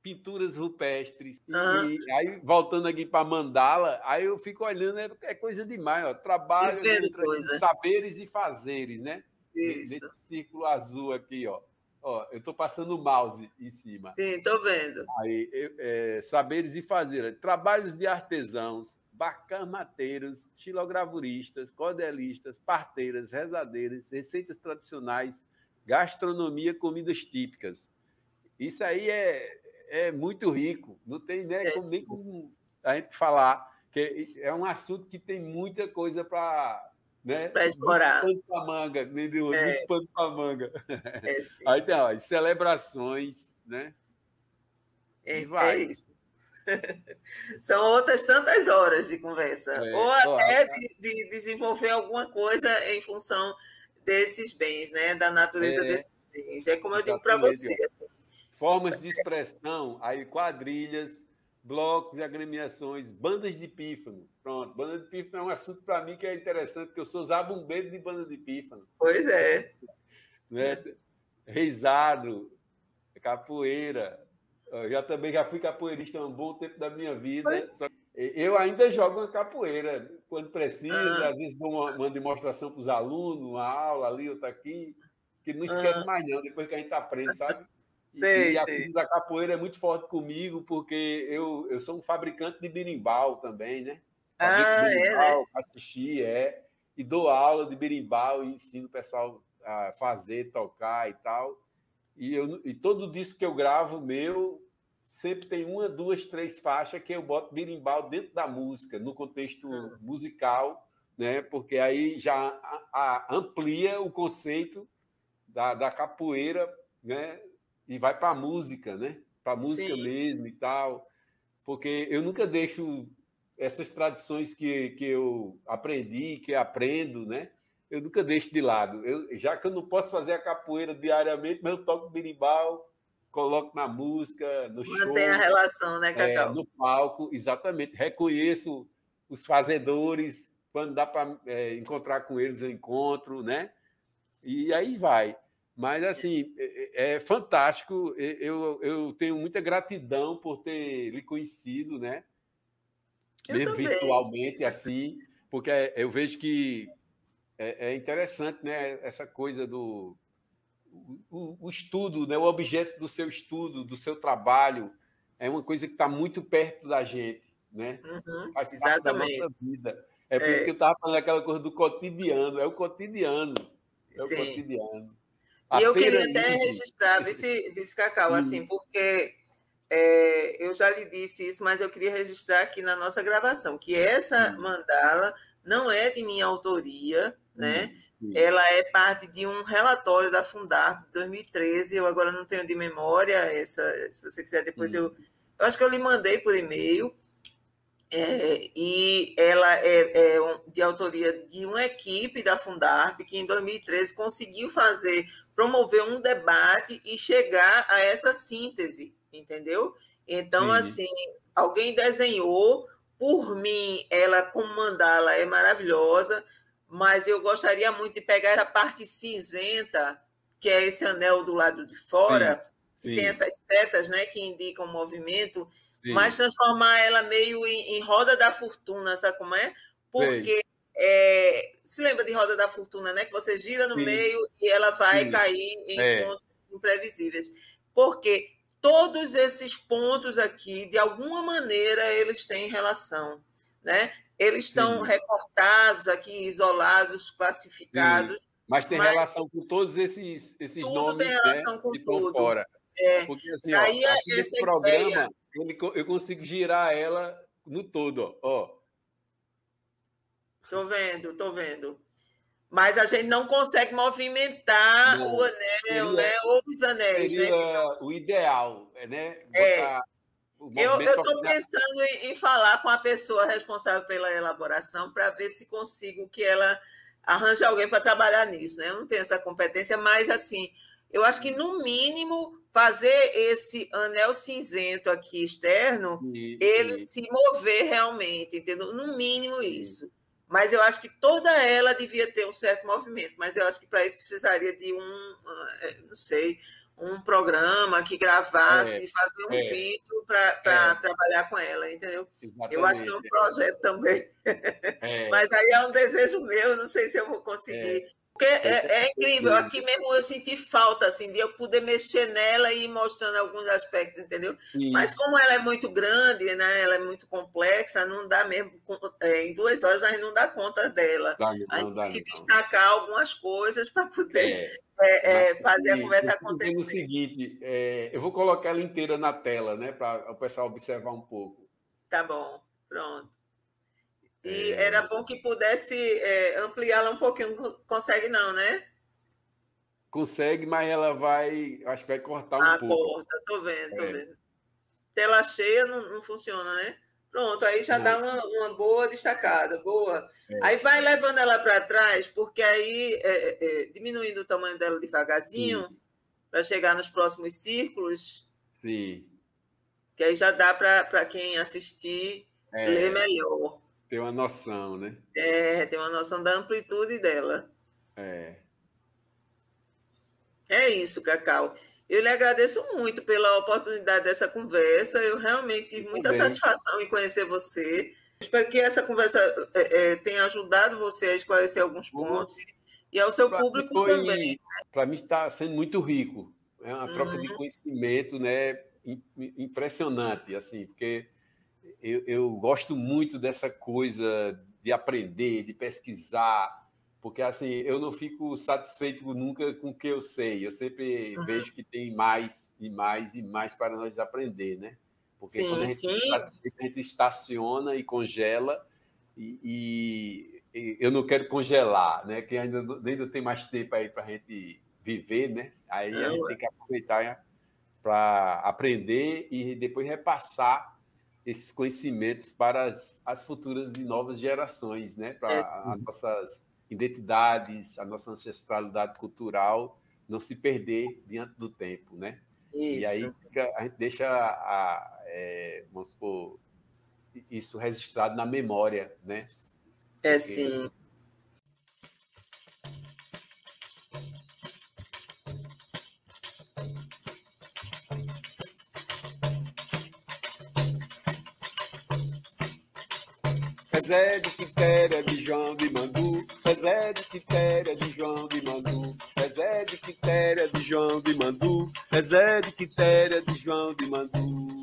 pinturas rupestres. Uhum. E aí, voltando aqui para mandala, aí eu fico olhando, é coisa demais, ó. E Trabalho vendo dentro aqui de coisa. saberes e fazeres, né? Nesse Isso. círculo azul aqui, ó. Ó, eu estou passando o mouse em cima. Sim, estou vendo. Aí, saberes e fazer. Trabalhos de artesãos, bacãmateiros, xilogravuristas, cordelistas, parteiras, rezadeiras, receitas tradicionais, gastronomia, comidas típicas. Isso aí é muito rico. Não tem, né, É, nem como a gente falar, que é um assunto que tem muita coisa para né? Para Muito explorar. pano para manga, muito pano para manga. Aí Sim. tem as celebrações, né? E É vai. isso. São outras tantas horas de conversa, ou Ó, até de desenvolver alguma coisa em função desses bens, né? Da natureza é, desses bens. É como eu digo para exatamente. você. Ó. Formas de expressão, aí quadrilhas, blocos e agremiações, bandas de pífano. Pronto, banda de pífano é um assunto para mim que é interessante, porque eu sou zabumbeiro de banda de pífano. Pois é. Né? Reisado, capoeira. Eu também já fui capoeirista um bom tempo da minha vida. Eu ainda jogo uma capoeira quando precisa, às vezes dou uma demonstração para os alunos, uma aula ali, outra aqui, que não esquece mais não, depois que a gente aprende, sabe? E a Sei. coisa da capoeira é muito forte comigo, porque eu sou um fabricante de berimbau também, né? Fabrico É, né? berimbau, cachixi, e dou aula de berimbau e ensino o pessoal a fazer, tocar e tal. E todo disco que eu gravo meu sempre tem uma, duas, três faixas que eu boto berimbau dentro da música, no contexto musical, né? Porque aí já amplia o conceito da capoeira, né? E vai para a música, né? Para a música Sim. mesmo e tal. Porque eu nunca deixo essas tradições que eu aprendi, que aprendo, né? Eu nunca deixo de lado. Já que eu não posso fazer a capoeira diariamente, mas eu toco berimbau, coloco na música, no Mantém a show, relação, né, Cacau? no palco, exatamente. Reconheço os fazedores, quando dá para encontrar com eles, eu encontro, né? E aí vai. Mas, assim, é fantástico. Eu tenho muita gratidão por ter lhe conhecido, né? Eu Mesmo também. virtualmente, assim, porque eu vejo que é interessante, né? Essa coisa do o estudo, né? O objeto do seu estudo, do seu trabalho, é uma coisa que está muito perto da gente, né? Faz parte da nossa Exatamente. vida. É por isso que eu estava falando aquela coisa do cotidiano. É o cotidiano. É o Sim. cotidiano. E A eu feira queria até livre. registrar, vice Cacau, assim, Sim, porque eu já lhe disse isso, mas eu queria registrar aqui na nossa gravação, que essa sim, mandala não é de minha autoria, né? sim. Ela é parte de um relatório da Fundarp de 2013, eu agora não tenho de memória, se você quiser depois eu acho que eu lhe mandei por e-mail, e ela é de autoria de uma equipe da Fundarp que em 2013 conseguiu promover um debate e chegar a essa síntese, entendeu? Então, Sim. assim, alguém desenhou, por mim, ela como mandala é maravilhosa, mas eu gostaria muito de pegar a parte cinzenta, que é esse anel do lado de Sim, fora, que tem sim, essas setas, né, que indicam o movimento, mas sim. transformar ela meio em roda da fortuna, sabe como é? Sei. Porque se lembra de roda da fortuna, né? Que você gira no Sim, meio e ela vai sim. cair em É, pontos imprevisíveis. Porque todos esses pontos aqui, de alguma maneira, eles têm relação, né? Eles estão sim, recortados aqui, isolados, sim. classificados, Mas tem mas relação com todos esses tudo tem nomes, né, relação com que estão tudo. fora. É, Porque, assim, ó, daí aqui nesse essa ideia. programa, eu consigo girar ela no todo, ó. Estou vendo, estou vendo. Mas a gente não consegue movimentar o Não, anel, seria, né? Ou os anéis, né? seria o ideal, né? É, Botar o eu movimento. estou pensando em falar com a pessoa responsável pela elaboração para ver se consigo que ela arranje alguém para trabalhar nisso, né? Eu não tenho essa competência, mas assim, eu acho que no mínimo fazer esse anel cinzento aqui externo, Sim, ele sim, se mover realmente, entendeu? No mínimo sim. isso. Mas eu acho que toda ela devia ter um certo movimento, mas eu acho que para isso precisaria de não sei, um programa que É, gravasse e fazer um é, vídeo para é, trabalhar com ela, entendeu? Eu acho que é um exatamente. projeto também. É, Mas aí é um desejo meu, não sei se eu vou é, conseguir. Porque eu é incrível, certeza. aqui mesmo eu senti falta assim, de eu poder mexer nela e ir mostrando alguns aspectos, entendeu? Mas Sim, como ela é muito grande, né, ela é muito complexa, não dá mesmo, em 2 horas a gente não dá conta dela. dá A não, gente tem dá que não. destacar algumas coisas para poder É, mas fazer a eu conversa fico vendo o acontecer. seguinte, eu vou colocar ela inteira na tela, né, para o pessoal observar um pouco. Tá bom, pronto. E era bom que pudesse ampliá-la um pouquinho. Consegue não, né? Consegue, mas ela vai, acho que vai cortar um pouco. Corta, tô vendo. Tela cheia não funciona, né? Pronto, aí já dá uma boa destacada, boa. Aí vai levando ela para trás, porque aí, diminuindo o tamanho dela devagarzinho, para chegar nos próximos círculos, sim, que aí já dá para quem assistir ler melhor. Ter uma noção, né? Ter uma noção da amplitude dela. É isso, Cacau. Eu lhe agradeço muito pela oportunidade dessa conversa. Eu realmente tive muita satisfação em conhecer você. Espero que essa conversa tenha ajudado você a esclarecer alguns pontos e ao seu público também. Para mim está sendo muito rico. É uma troca de conhecimento, né? Impressionante, assim, porque eu gosto muito dessa coisa de aprender, de pesquisar, porque assim eu não fico satisfeito nunca com o que eu sei. Eu sempre vejo que tem mais e mais e mais para nós aprender, né? Porque quando a gente estaciona e congela, e eu não quero congelar, né? Que ainda tem mais tempo aí para a gente viver, né? Aí a gente tem que aproveitar para aprender e depois repassar esses conhecimentos para as futuras e novas gerações, né? Para as nossas identidades, a nossa ancestralidade cultural não se perder diante do tempo, né? Isso. E aí a gente deixa, vamos supor, isso registrado na memória, né? Porque... sim. Zé de Quitéria de João de Mandu, Zé de Quitéria de João de Mandu, Zé de Quitéria de João de Mandu, Zé de Quitéria de João de Mandu.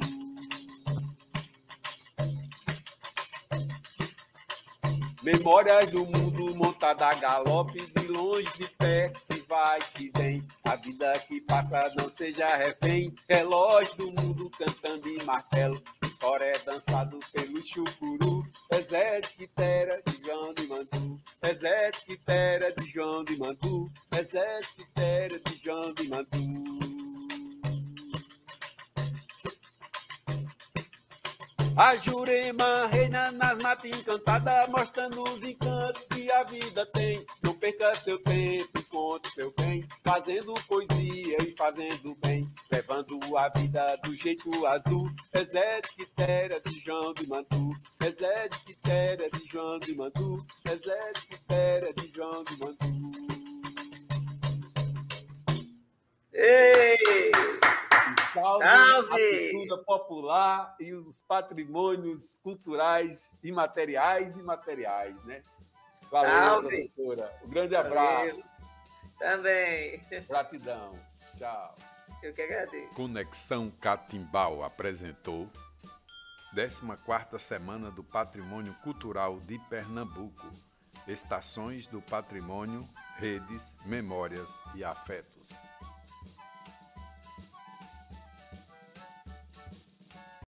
Memórias do mundo montada a galope, de longe, de perto, que vai, que vem. A vida que passa não seja refém. Relógio do mundo cantando em martelo, coré dançado pelo chucuru. Zé de Quitéria de João de Mandu, Zé de Quitéria de João de Mandu, Zé de Quitéria de João de Mandu. A Jurema reina nas matas encantadas, mostrando os encantos que a vida tem. Não perca seu tempo, conte seu bem, fazendo poesia e fazendo bem, levando a vida do jeito azul. Zé de Quitéria de João de Mandu, Zé de Quitéria de João de Mandu, Zé de Quitéria de João de Mandu. Ei! Salve a cultura popular e os patrimônios culturais imateriais e materiais, né? Valeu, professora. Um grande abraço. Também. Gratidão. Tchau. Eu que agradeço. Conexão Catimbau apresentou 14ª Semana do Patrimônio Cultural de Pernambuco. Estações do Patrimônio, Redes, Memórias e Afetos.